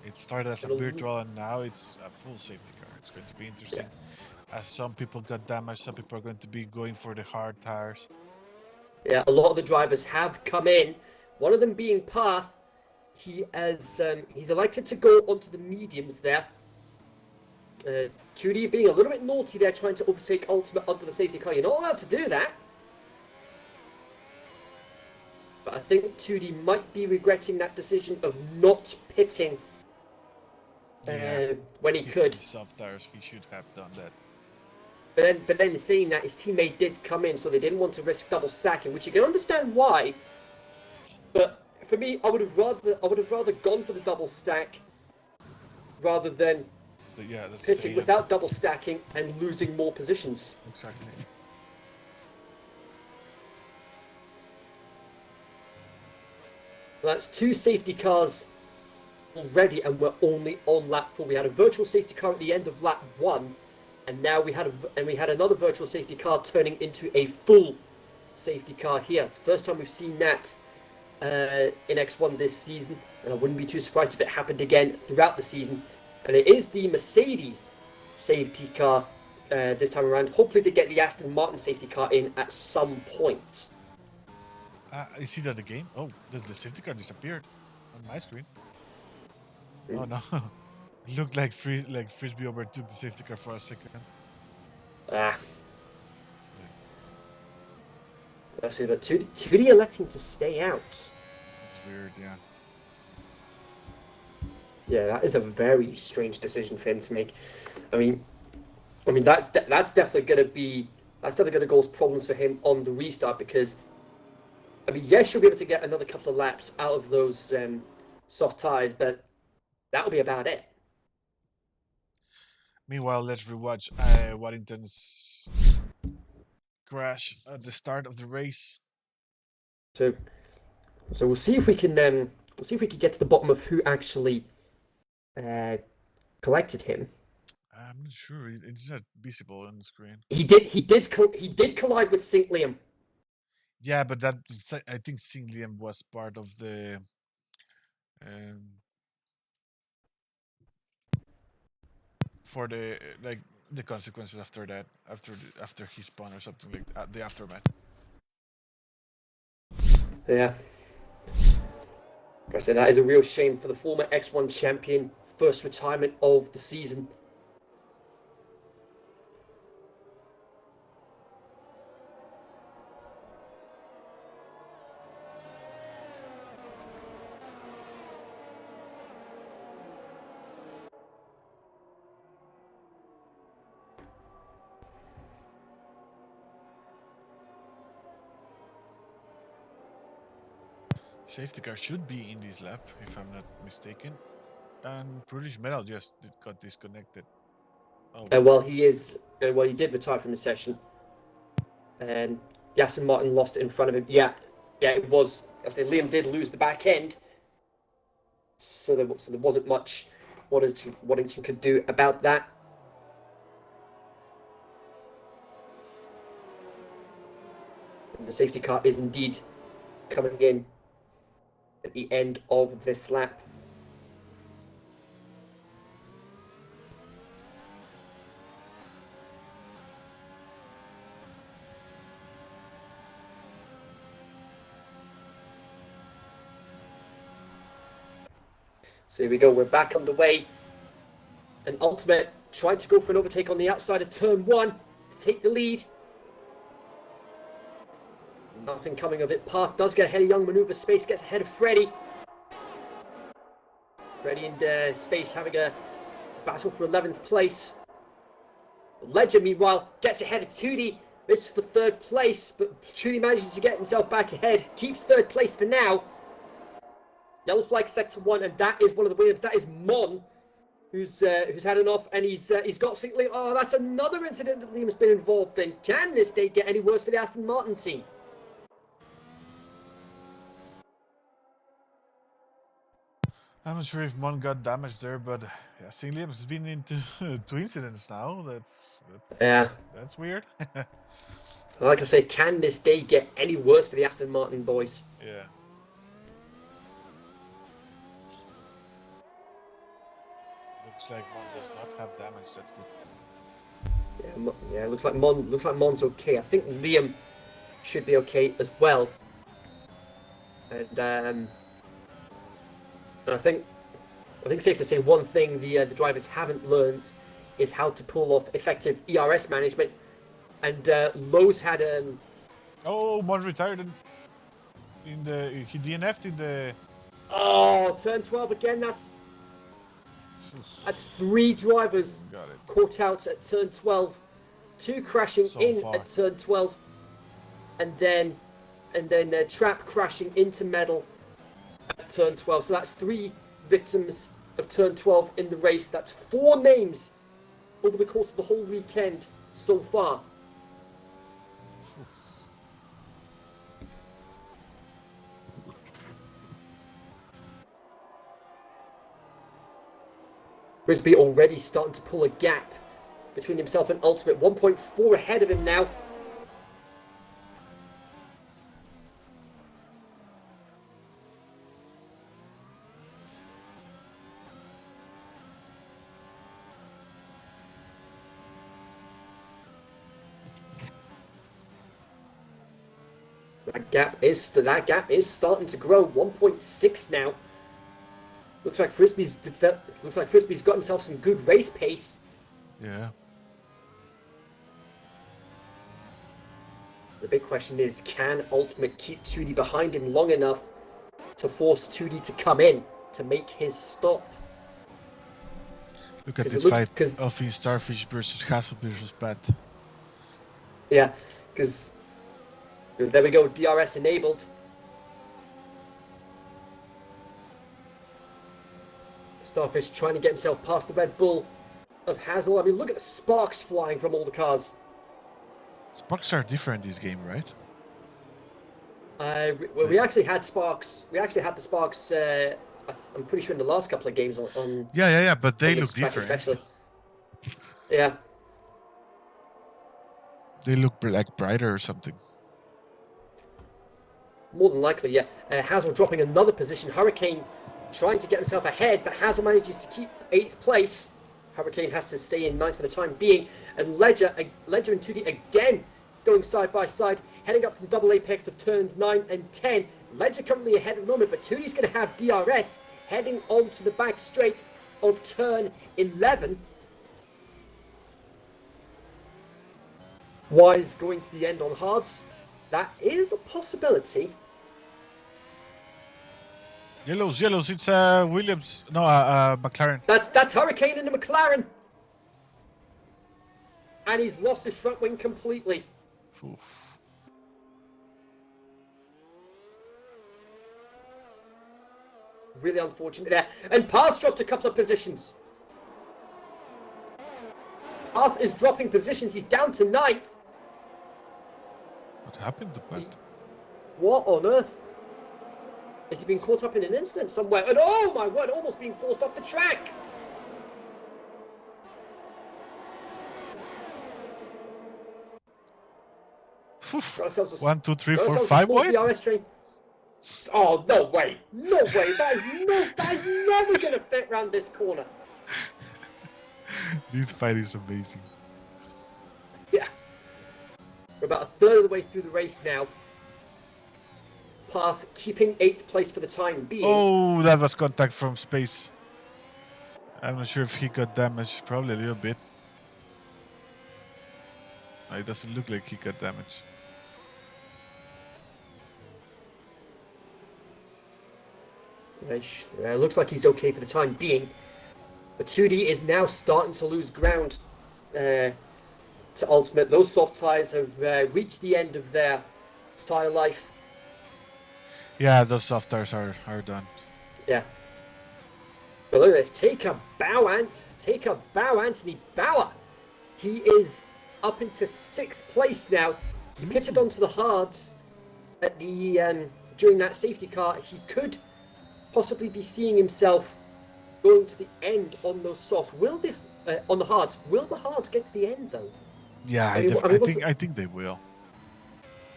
It started as a virtual and now it's a full safety car. It's going to be interesting As some people got damaged, some people are going to be going for the hard tires. Yeah, a lot of the drivers have come in. One of them being Path. He's elected to go onto the mediums there. 2D being a little bit naughty there, trying to overtake Ultimate under the safety car. You're not allowed to do that. But I think 2D might be regretting that decision of not pitting when he could. The soft tires, he should have done that. But then saying that, his teammate did come in, so they didn't want to risk double stacking, which you can understand why. But for me, I would have rather gone for the double stack rather than pitting without double stacking and losing more positions. Exactly. Well, that's 2 safety cars already, and we're only on lap 4. We had a virtual safety car at the end of lap 1, and now we had another virtual safety car turning into a full safety car here. It's the first time we've seen that in X1 this season, and I wouldn't be too surprised if it happened again throughout the season. And it is the Mercedes safety car this time around. Hopefully they get the Aston Martin safety car in at some point. I see that the game. Oh, the safety car disappeared on my screen. Oh no! It looked like Frisbee overtook the safety car for a second. I see, but 2D electing to stay out. It's weird, yeah. Yeah, that is a very strange decision for him to make. I mean, that's definitely going to cause problems for him on the restart, because I mean, yes, you'll be able to get another couple of laps out of those soft tires, but that'll be about it. Meanwhile, let's rewatch Waddington's crash at the start of the race. So we'll see if we can get to the bottom of who actually collected him. I'm not sure. It's not visible on the screen. He did collide with St. Liam. Yeah, but I think St. Liam was part of the for the the consequences after that, after he spawned or something like that, the aftermath. Yeah. I say that is a real shame for the former X1 champion, first retirement of the season. Safety car should be in this lap, if I'm not mistaken. And British Metal just got disconnected. Oh. He did retire from the session. And Aston Martin lost it in front of him. Yeah, it was. I say Liam did lose the back end, so there wasn't much Waddington could do about that. And the safety car is indeed coming in at the end of this lap. So here we go, we're back on the way. And Ultimate tried to go for an overtake on the outside of turn 1 to take the lead. Nothing coming of it. Path does get ahead of Young. Maneuver Space gets ahead of Freddy. Freddy and Space having a battle for 11th place. Ledger, meanwhile, gets ahead of 2D. This is for 3rd place, but 2D manages to get himself back ahead. Keeps 3rd place for now. Yellow flag sector 1, and that is one of the winners. That is Mon, who's had enough, and he's got St. Liam. Oh, that's another incident that Liam's been involved in. Can this day get any worse for the Aston Martin team? I'm not sure if Mon got damaged there, but yeah, St. Liam has been into 2 incidents now. That's weird. Like I say, can this day get any worse for the Aston Martin boys? Yeah. Looks like Mon does not have damage. That's good. Yeah, looks like Mon's okay. I think Liam should be okay as well. And I think safe to say one thing the drivers haven't learned is how to pull off effective ERS management. And Lowe's had Oh, Mon retired he DNF'd in the. oh, turn 12 again. That's 3 drivers Got it. caught out at turn 12, 2 crashing So in far. at turn 12, and then Trap crashing into Medal at turn 12. So that's 3 victims of turn 12 in the race. That's 4 names over the course of the whole weekend so far. Frisbee already starting to pull a gap between himself and Ultimate. 1.4 ahead of him now. That gap is starting to grow. 1.6 now. Looks like Frisbee's got himself some good race pace. Yeah. The big question is, can Ultimate keep 2D behind him long enough to force 2D to come in to make his stop? Look at this fight. Elfie Starfish versus Hassel versus Pat. Yeah, because there we go, DRS enabled. Starfish trying to get himself past the Red Bull of Hazel. I mean, look at the sparks flying from all the cars. Sparks are different this game, right? We actually had sparks. We actually had the sparks. I'm pretty sure in the last couple of games on. Yeah. But they look different. Especially. Yeah. They look like brighter or something. More than likely, yeah. Hazel dropping another position. Hurricane trying to get himself ahead, but Hazel manages to keep 8th place. Hurricane has to stay in 9th for the time being. And Ledger and 2D again going side by side, heading up to the double apex of turns 9 and 10. Ledger currently ahead at the moment, but 2D's going to have DRS heading on to the back straight of turn 11. Wise going to the end on hards. That is a possibility. Yellows, it's Williams. No, McLaren. That's Hurricane in the McLaren. And he's lost his front wing completely. Oof. Really unfortunate there. And Path's dropped a couple of positions. Path is dropping positions. He's down to 9th. What happened to Pat? What on earth? Has he been caught up in an incident somewhere? And oh my word, almost being forced off the track. Oof. 1, 2, 3, 4, 5 wide? Oh, no way. No way. That is never going to fit around this corner. This fight is amazing. Yeah. We're about a third of the way through the race now. Path keeping 8th place for the time being. Oh, that was contact from space. I'm not sure if he got damaged. Probably a little bit. No, it doesn't look like he got damaged. Looks like he's okay for the time being. But 2D is now starting to lose ground to Ultimate. Those soft tyres have reached the end of their tyre life. Yeah, those soft tires are done. Yeah. But look at this. Take a bow, Anthony Bauer. He is up into 6th place now. He pitted onto the hards at the during that safety car. He could possibly be seeing himself going to the end on those softs. On the hards? Will the hards get to the end though? Yeah, I think they will.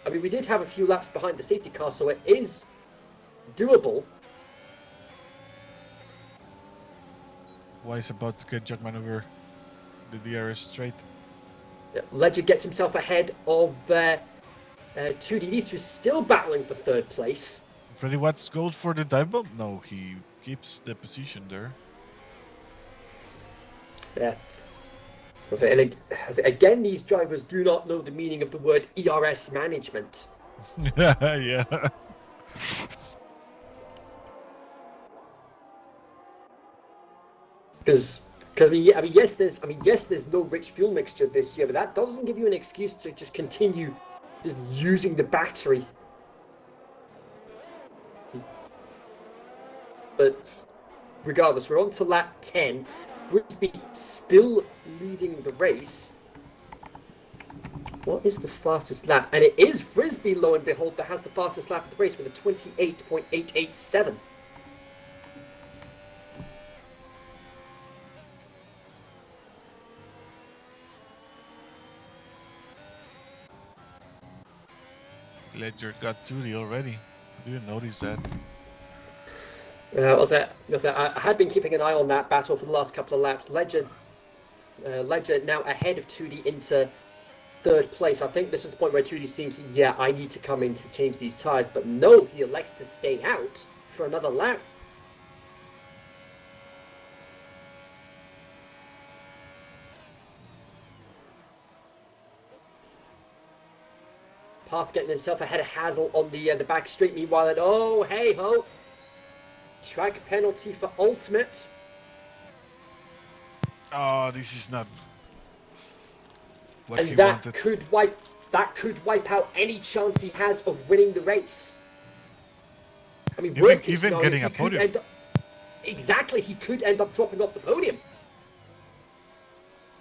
I mean, we did have a few laps behind the safety car, so it is doable. Wise about to get Jackman over the DRS straight. Ledger gets himself ahead of 2D. These two still battling for third place. Freddy Watts goes for the dive bomb? No, he keeps the position there. Yeah. And again, these drivers do not know the meaning of the word ERS management. Yeah. Because yes, there's no rich fuel mixture this year, but that doesn't give you an excuse to just continue just using the battery. But regardless, we're on to lap 10. Frisbee still leading the race. What is the fastest lap? And it is Frisbee, lo and behold, that has the fastest lap of the race with a 28.887. Ledger got 2D already. I didn't notice that. I had been keeping an eye on that battle for the last couple of laps. Ledger now ahead of 2D into third place. I think this is the point where 2D's thinking, yeah, I need to come in to change these tyres. But no, he elects to stay out for another lap. Path getting himself ahead of Hazel on the back straight. Meanwhile, and oh, hey ho. Track penalty for ultimate. Oh, this is not what And he that wanted. could wipe out any chance he has of winning the race. I mean, Even getting a podium. Exactly, he could end up dropping off the podium.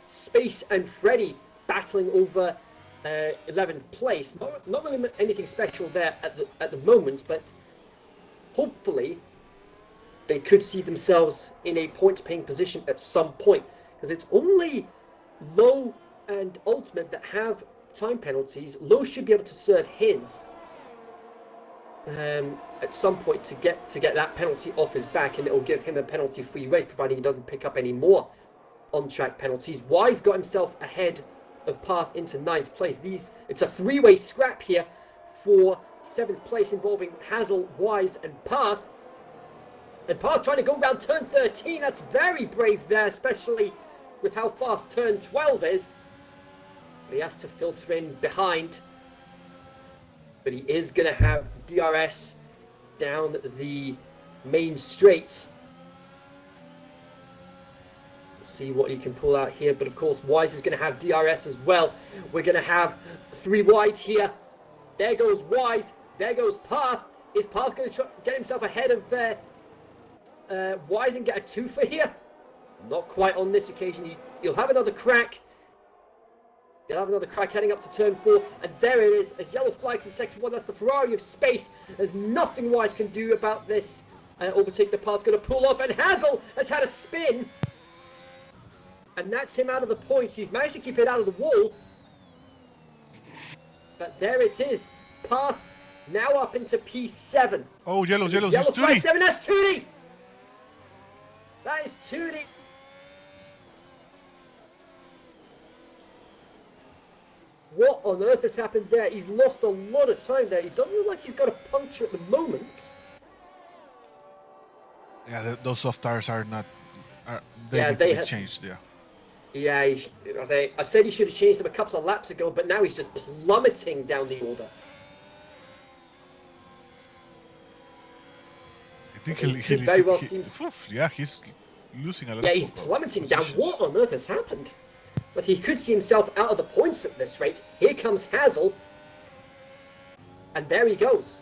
Space and Freddy battling over 11th place. Not really anything special there at the moment, but hopefully they could see themselves in a point-paying position at some point, because it's only Low and Ultimate that have time penalties. Low should be able to serve his at some point to get that penalty off his back, and it will give him a penalty-free race, providing he doesn't pick up any more on-track penalties. Wise got himself ahead of Path into 9th place. It's a three-way scrap here for 7th place, involving Hazel, Wise, and Path. And Path trying to go around turn 13. That's very brave there, especially with how fast turn 12 is. But he has to filter in behind. But he is going to have DRS down the main straight. See what he can pull out here, but of course Wise is going to have DRS as well. We're going to have 3 wide here. There goes Wise, there goes Path. Is Path going to get himself ahead of Wise and get a 2 for here? Not quite on this occasion. He'll have another crack. He'll have another crack heading up to turn 4, and there it is, as yellow flags in sector 1. That's the Ferrari of space. There's nothing Wise can do about this. Overtake the Path's going to pull off, and Hazel has had a spin. And that's him out of the points. He's managed to keep it out of the wall. But there it is. Path now up into P7. Oh, yellow, Yellow it's flag 2D. 7, that's 2D. That is 2D. What on earth has happened there? He's lost a lot of time there. He doesn't look like he's got a puncture at the moment. Yeah, those soft tires are not. They Yeah, need they to be changed. Yeah. Yeah, I said he should have changed them a couple of laps ago, but now he's just plummeting down the order. I think he's losing a lot. Yeah, of he's plummeting down. positions. What on earth has happened? But he could see himself out of the points at this rate. Here comes Hazel. And there he goes.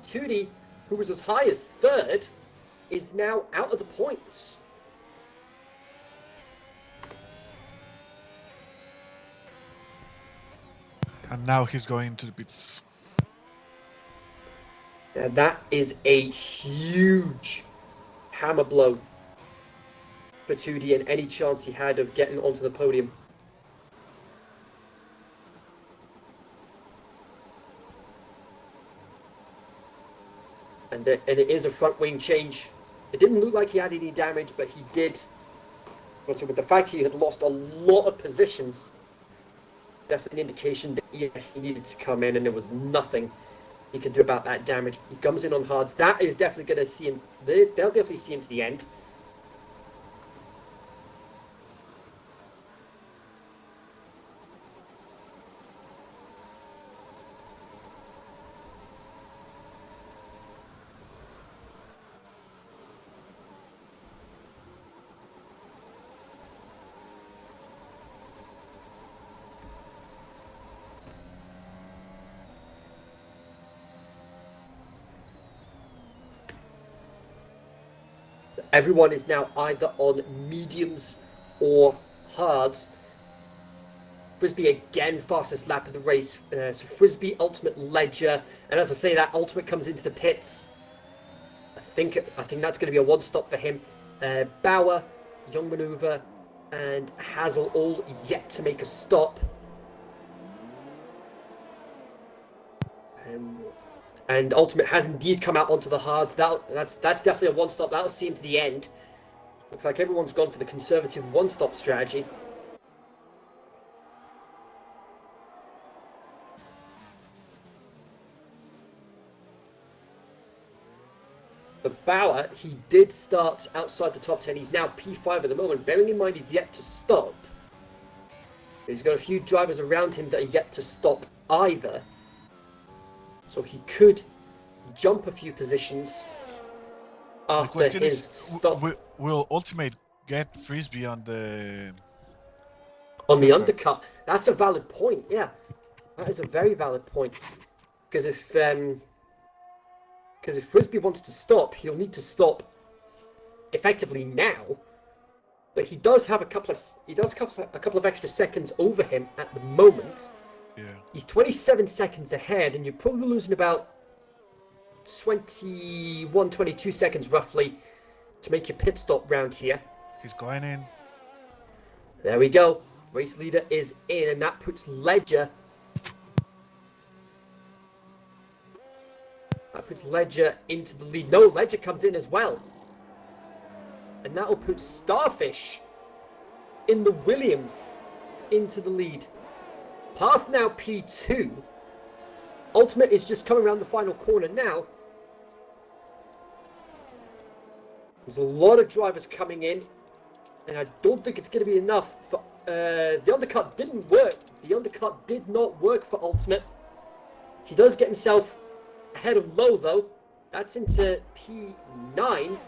2D, who was as high as 3rd, is now out of the points. And now he's going to the pits. Now that is a huge hammer blow for 2D and any chance he had of getting onto the podium. And it is a front wing change. It didn't look like he had any damage, but he did So with the fact he had lost a lot of positions, definitely an indication that he needed to come in, and there was nothing he can do about that damage. He comes in on hards. That is definitely going to see him. They'll definitely see him to the end. Everyone is now either on mediums or hards. Frisbee again, fastest lap of the race. So Frisbee, Ultimate, Ledger, and as I say, that Ultimate comes into the pits. I think that's going to be a one-stop for him. Bauer, Young Maneuver, and Hazel all yet to make a stop. And Ultimate has indeed come out onto the hards. That's definitely a one-stop. That'll see him to the end. Looks like everyone's gone for the conservative one-stop strategy. But Bauer, he did start outside the top 10. He's now P5 at the moment. Bearing in mind he's yet to stop. He's got a few drivers around him that are yet to stop either. So he could jump a few positions after the question his is, stop. Will Ultimate get Frisbee on the undercut? That's a valid point. Yeah, that is a very valid point. Because if Frisbee wants to stop, he'll need to stop effectively now. But he does have a couple of extra seconds over him at the moment. Yeah. He's 27 seconds ahead, and you're probably losing about 21, 22 seconds roughly to make your pit stop round here. He's going in. There we go. Race leader is in, and that puts Ledger. That puts Ledger into the lead. No, Ledger comes in as well. And that'll put Starfish in the Williams into the lead. Path now P2. Ultimate is just coming around the final corner now. There's a lot of drivers coming in, and I don't think it's going to be enough for... the undercut didn't work. The undercut did not work for Ultimate. He does get himself ahead of Low, though. That's into P9.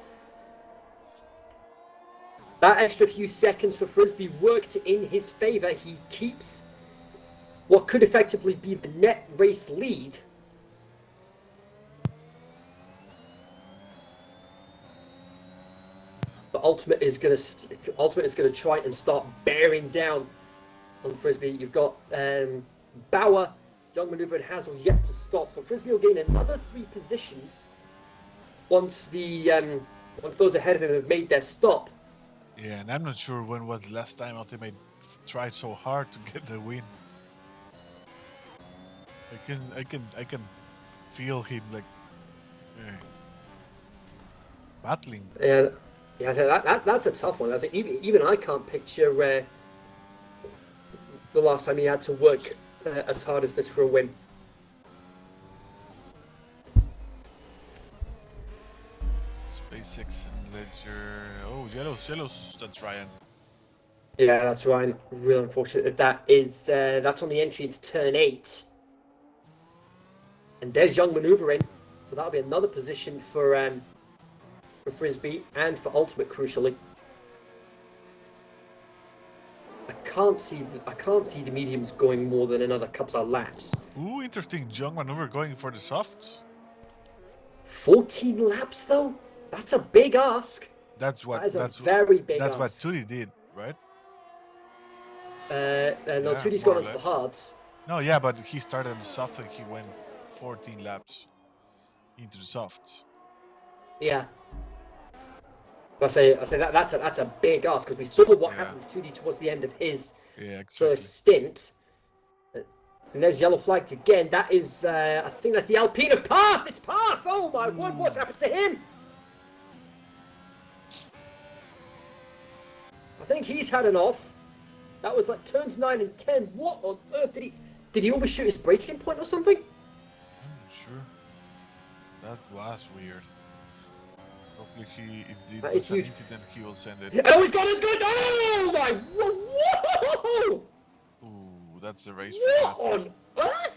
That extra few seconds for Frisbee worked in his favour. He keeps what could effectively be the net race lead. But Ultimate is going to try and start bearing down on Frisbee. You've got Bauer, Young Maneuver, and Hazel yet to stop. So Frisbee will gain another 3 positions once those ahead of him have made their stop. Yeah, and I'm not sure when was the last time Ultimate tried so hard to get the win. I can feel him like battling. Yeah, that's a tough one. Even I can't picture the last time he had to work as hard as this for a win. SpaceX and Ledger. Oh, yellows. That's Ryan. Yeah, that's Ryan. Real unfortunate. That's on the entry into turn 8. And there's Young Maneuver in, so that'll be another position for Frisbee and for Ultimate, crucially. I can't see the mediums going more than another couple of laps. Ooh, interesting. Young Maneuver going for the softs. 14 laps though? That's a big ask. That's very big That's ask. what Tootie did, right? No, Tootie's gone onto the hards. No, yeah, but he started on the softs and he went 14 laps into the softs. Yeah. But I say that's a big ask, because we saw what happened with Tootie towards the end of his first stint. And there's yellow flags again. That is, I think that's the Alpine of Path. It's Path. Oh my word! What's happened to him? I think he's had enough. That was like turns 9 and 10. What on earth did he overshoot his braking point or something? I'm not sure. That was weird. Hopefully if it That was is an huge. incident, he will send it. Oh, he's gone! Oh my! Whoa! Ooh, that's a race What for that. on earth?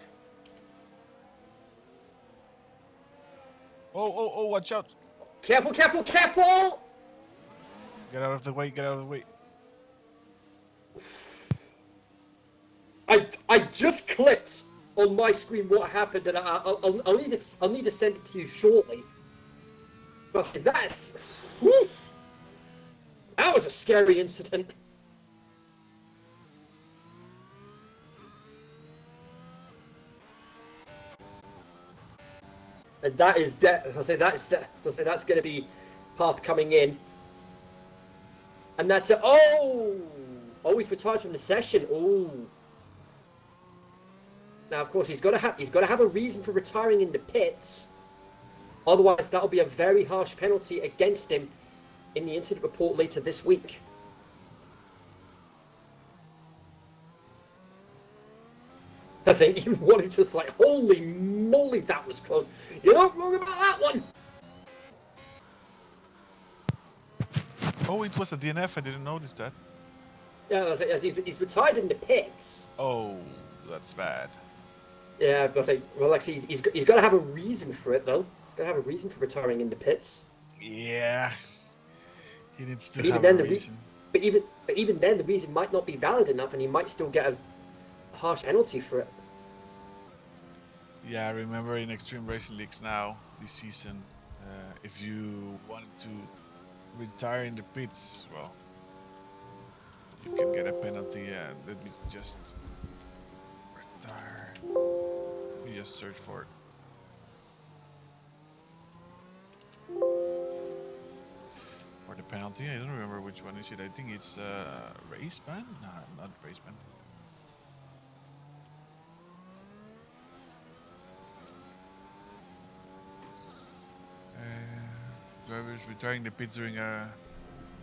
Oh, watch out! Careful! Get out of the way, I just clicked on my screen what happened, and I'll need to send it to you shortly. But that was a scary incident. And that is that's going to be path coming in. And that's it. Oh, he's retired from the session. Oh. Now, of course, he's got to have a reason for retiring in the pits. Otherwise, that'll be a very harsh penalty against him in the incident report later this week. I think even wanted to like, holy moly, that was close. You're not wrong about that one. Oh, it was a DNF. I didn't notice that. Yeah, he's retired in the pits. Oh, that's bad. Yeah, but he's got to have a reason for it though. He's got to have a reason for retiring in the pits. Yeah, he needs to But have even a then, reason. But even then, the reason might not be valid enough, and he might still get a harsh penalty for it. Yeah, I remember in Extreme Racing Leagues now this season, if you wanted to retire in the pits, well, you can get a penalty. Let me just retire. Let me just search for it. For the penalty, I don't remember which one is it. I think it's race ban. No, not race ban. Drivers retiring the pits during a.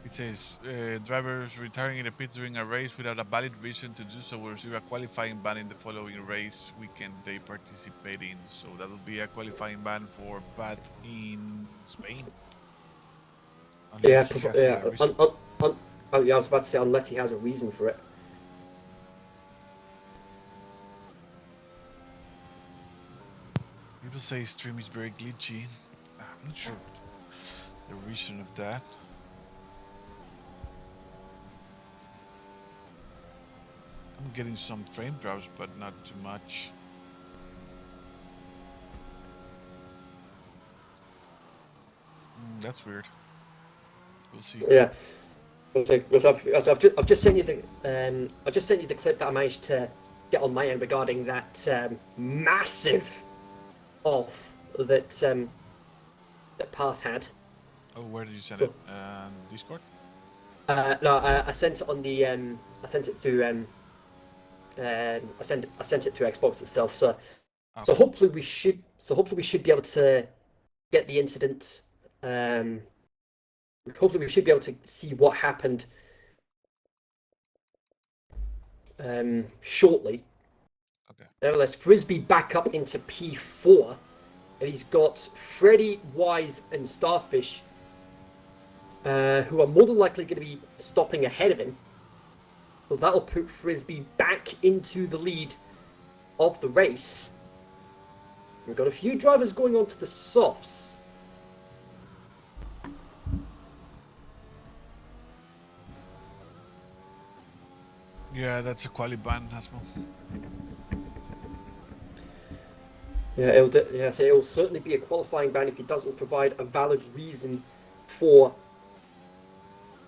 It says drivers retiring in the pits during a race without a valid reason to do so will receive a qualifying ban in the following race weekend they participate in. So that will be a qualifying ban for Pat in Spain. Unless he has a reason. I was about to say unless he has a reason for it. People say stream is very glitchy. I'm not sure the reason of that. I'm getting some frame drops, but not too much. That's weird. We'll see. Yeah. I've just sent you the clip that I managed to get on my end regarding that massive off that that Path had. Oh, where did you send it? Discord? No, I sent it on the I sent it through I sent it through Xbox itself. So Okay. so hopefully we should be able to get the incident. Hopefully we should be able to see what happened shortly. Okay. Nevertheless, Frisbee back up into P4, and he's got Freddy, Wise, and Starfish, who are more than likely going to be stopping ahead of him. So that'll put Frisbee back into the lead of the race. We've got a few drivers going on to the softs. Yeah, that's a quali ban, Hasmo. Yeah, it'll certainly be a qualifying ban if he doesn't provide a valid reason for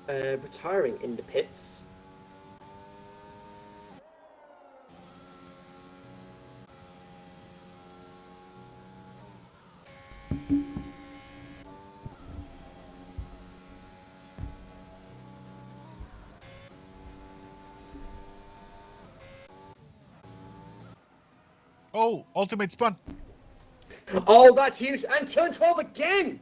retiring in the pits. Oh, ultimate spun. Oh, that's huge! And turn 12 again!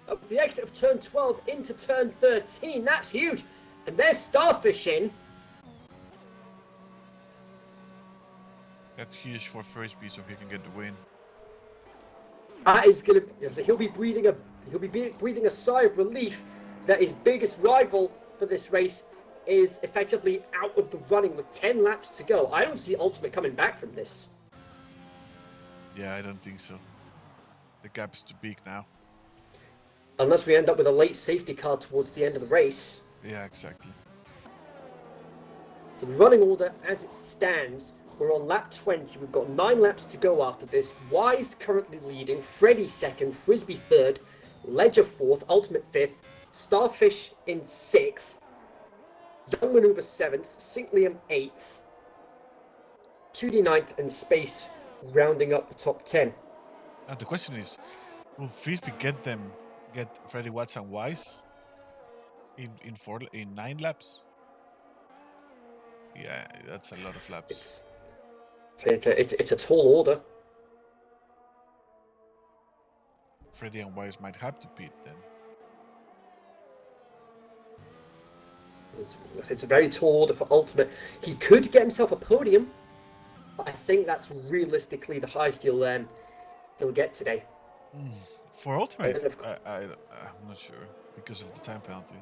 That was the exit of turn 12 into turn 13. That's huge. And there's Starfish in. That's huge for Frisbee, so he can get the win. That is gonna. He'll be breathing a sigh of relief that his biggest rival for this race is effectively out of the running with 10 laps to go. I don't see Ultimate coming back from this. Yeah, I don't think so. The gap is too big now. Unless we end up with a late safety car towards the end of the race. Yeah, exactly. So the running order as it stands, we're on lap 20. We've got 9 laps to go after this. Wise currently leading, Freddy second, Frisbee third, Ledger fourth, Ultimate fifth, Starfish in 6th, Young Maneuver 7th, Sinklium 8th, 2D 9th, and Space rounding up the top 10. Now the question is, will Frisbee get Freddy Watts and Wise in 9 laps? Yeah, that's a lot of laps. It's a tall order. Freddy and Wise might have to beat then. It's a very tall order for Ultimate. He could get himself a podium, but I think that's realistically the highest he'll get today. For Ultimate, I'm not sure because of the time penalty.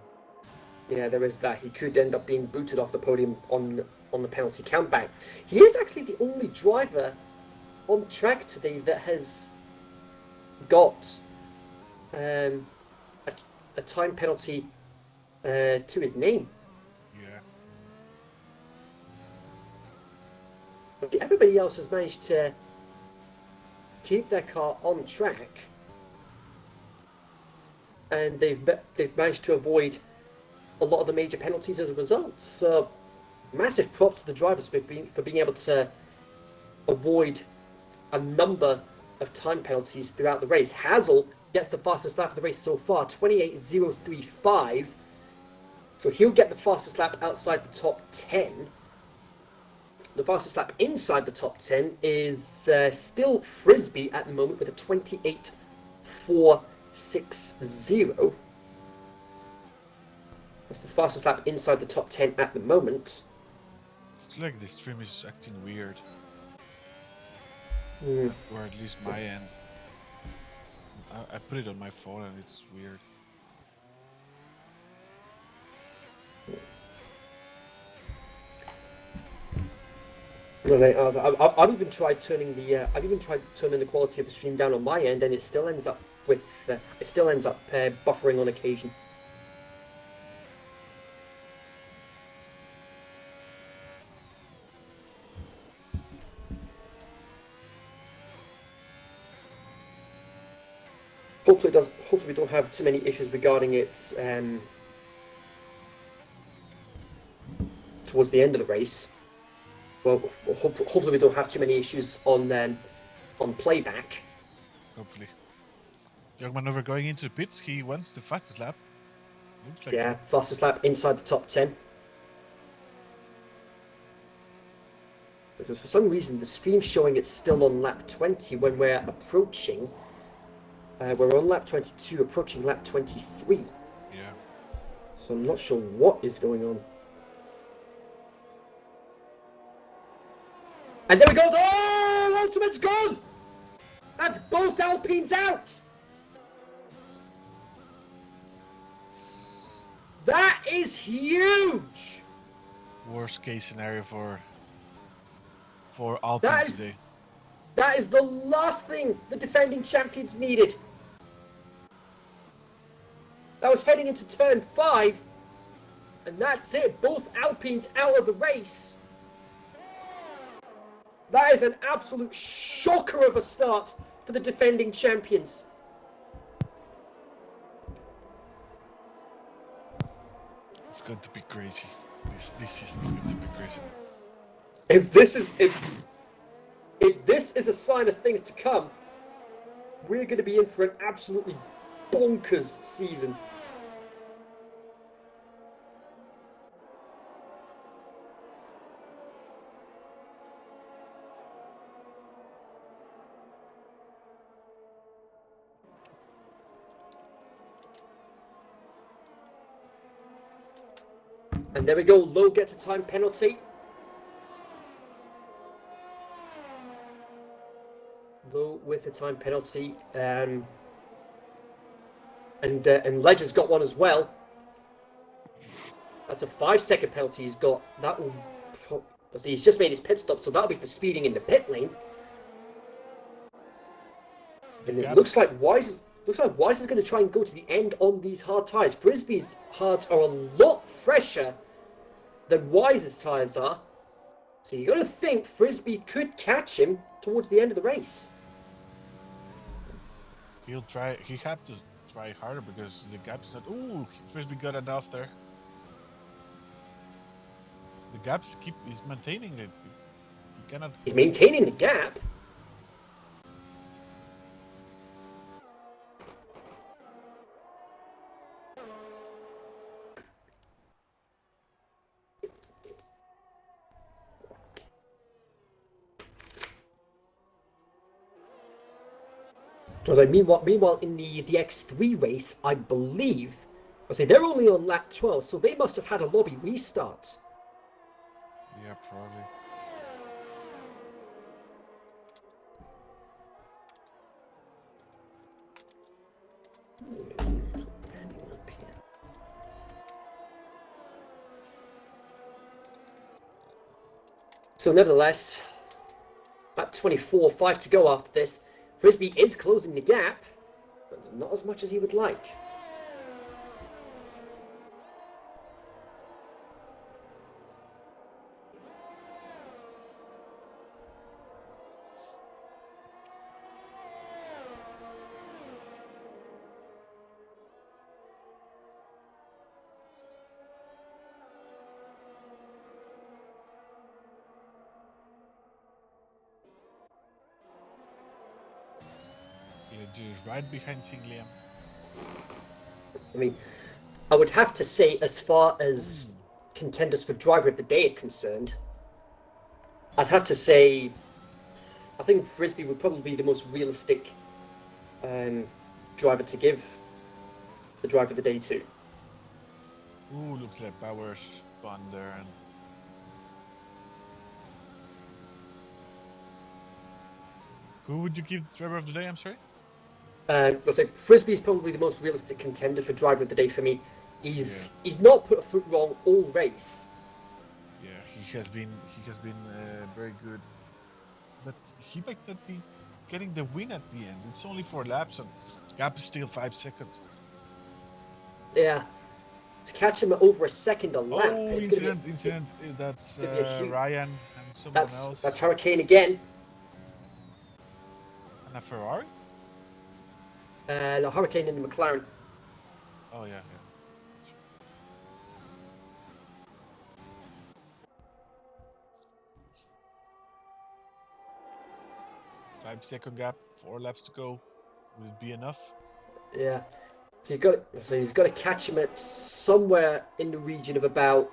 Yeah, there is that. He could end up being booted off the podium on the penalty countback. He is actually the only driver on track today that has got a time penalty to his name. Yeah. But everybody else has managed to keep their car on track, and they've managed to avoid a lot of the major penalties as a result. So massive props to the drivers for being able to avoid a number of time penalties throughout the race. Hazel gets the fastest lap of the race so far, 28.035. So he'll get the fastest lap outside the top 10. The fastest lap inside the top 10 is still Frisbee at the moment with a 28.460. That's the fastest lap inside the top 10 at the moment. It's like the stream is acting weird. Or at least my end. I put it on my phone and it's weird. I've even tried turning the quality of the stream down on my end, and it still ends up buffering on occasion. Hopefully we don't have too many issues regarding it towards the end of the race. Well, hopefully we don't have too many issues on playback. Hopefully. Young Maneuver going into the pits. He wants the fastest lap. Looks like Yeah, fastest lap inside the top 10. Because for some reason the stream's showing it's still on lap 20 when we're approaching. We're on lap 22, approaching lap 23. Yeah. So I'm not sure what is going on. And there we go! Oh! Ultimate's gone! That's both Alpines out! That is huge! Worst case scenario for Alpine today. That is the last thing the defending champions needed. That was heading into turn 5, and that's it. Both Alpines out of the race. That is an absolute shocker of a start for the defending champions. It's going to be crazy. This season is going to be crazy. If this is a sign of things to come, we're going to be in for an absolutely bonkers season. And there we go. Lowe gets a time penalty. Lowe with a time penalty. And Ledger's got one as well. That's a 5-second penalty he's got. That will. He's just made his pit stop, so that'll be for speeding in the pit lane. And it looks like Wise is going to try and go to the end on these hard tyres. Frisbee's hards are a lot fresher than Wise's tyres are. So you got to think Frisbee could catch him towards the end of the race. He'll try. He had to try harder because the gap's not. Ooh, Frisbee got enough there. The gap's he's maintaining it. He cannot. He's maintaining the gap. Meanwhile, in the X3 race, I believe, they're only on lap 12, so they must have had a lobby restart. Yeah, probably. So nevertheless, lap 24, 5 to go after this. Frisbee is closing the gap, but not as much as he would like. Just right behind Liam. I mean, I would have to say, as far as contenders for driver of the day are concerned, I'd have to say, I think Frisbee would probably be the most realistic driver to give the driver of the day to. Ooh, looks like power spun there. And who would you give the driver of the day? I'm sorry. I'll say Frisbee's probably the most realistic contender for driver of the day for me. He's not put a foot wrong all race. Yeah, he has been very good, but he might not be getting the win at the end. It's only 4 laps and gap is still 5 seconds. Yeah, to catch him at over a second a lap. Oh, incident! That's Ryan and someone else. That's Hurricane again. And a Ferrari. The Hurricane in the McLaren. Oh yeah. 5-second gap, 4 laps to go. Will it be enough? Yeah. So he's got to catch him at somewhere in the region of about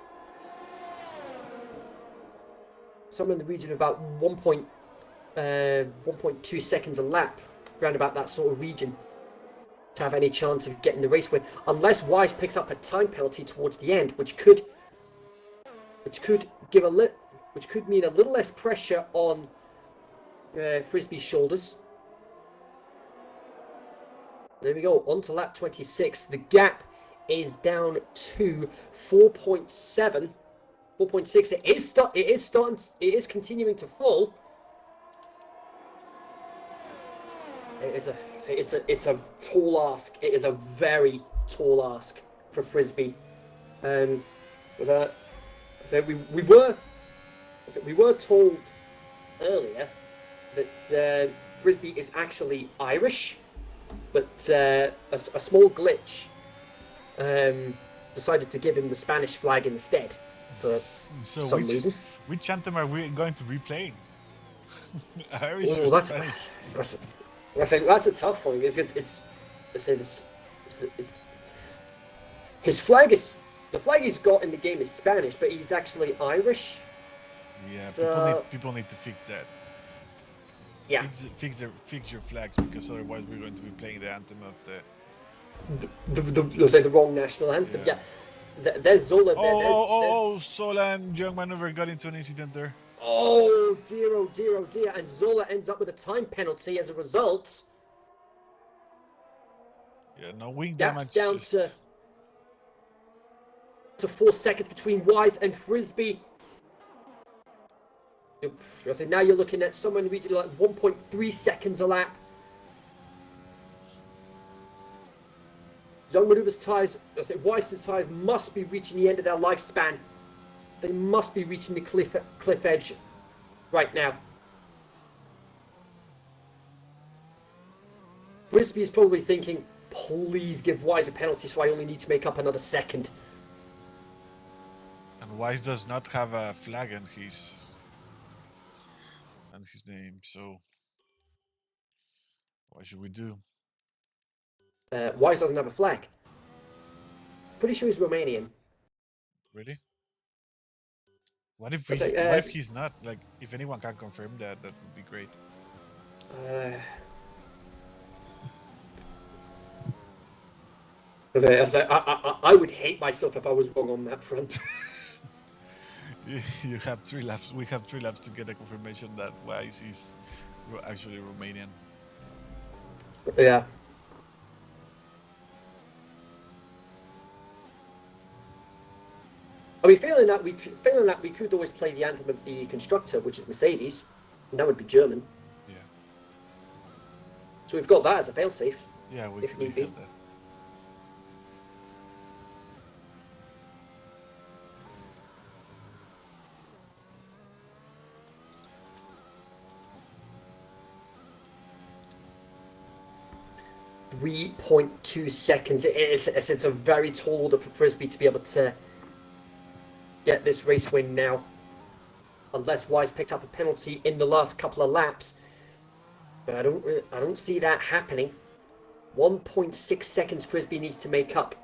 1.2 seconds a lap, round about that sort of region, to have any chance of getting the race win, unless Wise picks up a time penalty towards the end, which could mean a little less pressure on Frisbee's shoulders. There we go, on to lap 26. The gap is down to 4.7, 4.6. It is continuing to fall. It's a tall ask. It is a very tall ask for Frisbee. We were told earlier that Frisbee is actually Irish, but a small glitch decided to give him the Spanish flag instead for some reason. Which anthem are we going to be playing? Irish or Spanish? That's a tough one. His flag is the flag he's got in the game is Spanish, but he's actually Irish. Yeah, so, people need to fix that. Yeah, fix your flags, because otherwise we're going to be playing the anthem of the wrong national anthem. Yeah. There's Zola. Oh, Sola and Young Maneuver got into an incident there. Oh dear, oh dear, oh dear. And Zola ends up with a time penalty as a result. Yeah, no wing That's damage. down to 4 seconds between Wise and Frisbee. I think now you're looking at someone reaching like 1.3 seconds a lap. Young Maneuver's tyres, I think Wise's tyres must be reaching the end of their lifespan. They must be reaching the cliff edge right now. Frisbee is probably thinking, please give Wise a penalty so I only need to make up another second. And Wise does not have a flag and his name, so what should we do? Wise doesn't have a flag. Pretty sure he's Romanian. Really? What if he's not? Like, if anyone can confirm that, that would be great. I would hate myself if I was wrong on that front. You have 3 laps. We have 3 laps to get a confirmation that Wise is actually Romanian. Yeah. I mean, failing that, we could always play the anthem of the constructor, which is Mercedes, and that would be German. Yeah. So we've got that as a failsafe. Yeah, we if can need be. have that. .2 seconds. It's a very tall order for Frisbee to be able to get this race win now, unless Wise picked up a penalty in the last couple of laps. But I don't see that happening. 1.6 seconds Frisbee needs to make up.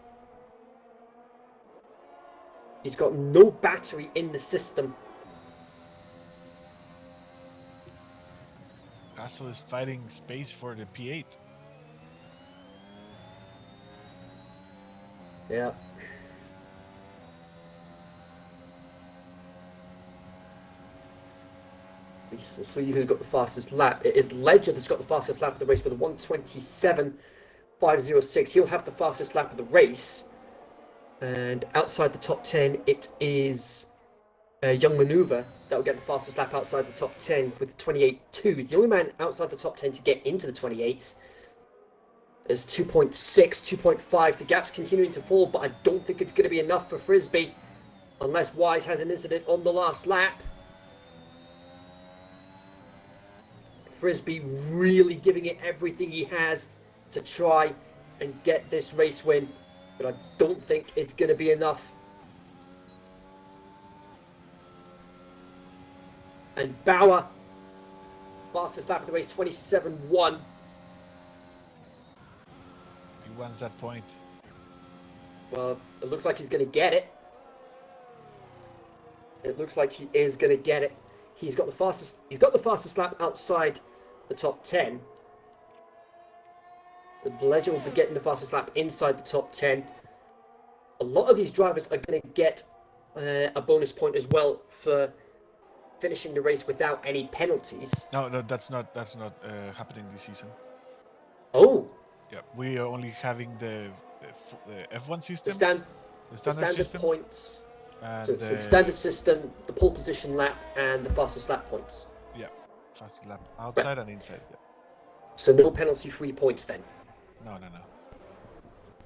He's got no battery in the system. Castle is fighting space for the P8. Yeah. We'll see who's got the fastest lap. It is Ledger that's got the fastest lap of the race with a 1:27.506. He'll have the fastest lap of the race. And outside the top 10, it is Young Maneuver that will get the fastest lap outside the top 10 with 28.2. He's the only man outside the top 10 to get into the 28s. There's 2.6, 2.5. The gap's continuing to fall, but I don't think it's going to be enough for Frisbee unless Wise has an incident on the last lap. Frisbee really giving it everything he has to try and get this race win, but I don't think it's going to be enough. And Bauer, fastest lap of the race, 27.1. He wants that point. Well, it looks like he's going to get it. It looks like he is going to get it. He's got the fastest lap outside the top 10. The Legend will be getting the fastest lap inside the top 10. A lot of these drivers are going to get a bonus point as well for finishing the race without any penalties. No, that's not happening this season. Oh. Yeah, we are only having the F1 system, the standard system, points. and so the standard system, the pole position lap, and the fastest lap points. Yeah, fastest lap outside and inside. Yeah. So no penalty-free points then. No.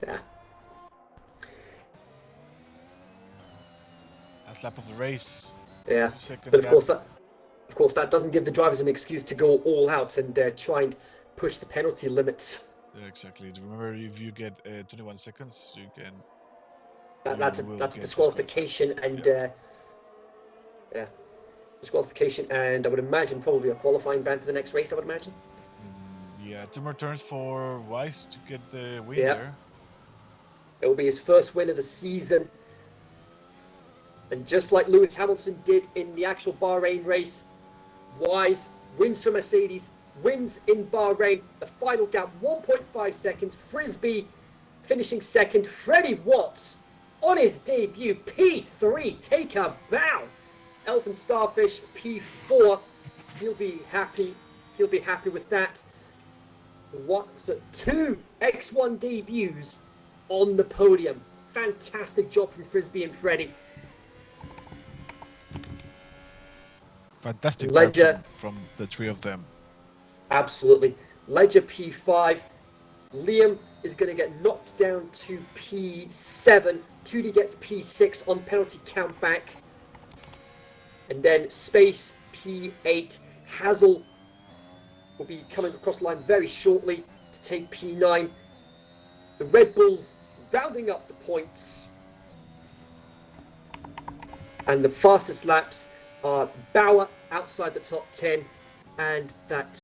Yeah. Last lap of the race. Yeah, but of course that doesn't give the drivers an excuse to go all out and try and push the penalty limits. Yeah, exactly. Remember, if you get 21 seconds, you can. That's a disqualification and disqualification, and I would imagine probably a qualifying ban for the next race. I would imagine. Yeah, 2 more turns for Weiss to get the win there. It will be his first win of the season. And just like Lewis Hamilton did in the actual Bahrain race, Wise wins for Mercedes, wins in Bahrain. The final gap, 1.5 seconds. Frisbee finishing second. Freddie Watts on his debut, P3, take a bow. Elephant Starfish, P4, he'll be happy with that. What? So 2 X1 debuts on the podium. Fantastic job from Frisbee and Freddie. Fantastic Ledger. job from the three of them. Absolutely. Ledger P5. Liam is going to get knocked down to P7. 2D gets P6 on penalty countback. And then Space P8. Hazel will be coming across the line very shortly to take P9. The Red Bulls rounding up the points. And the fastest laps are Bauer outside the top 10 and that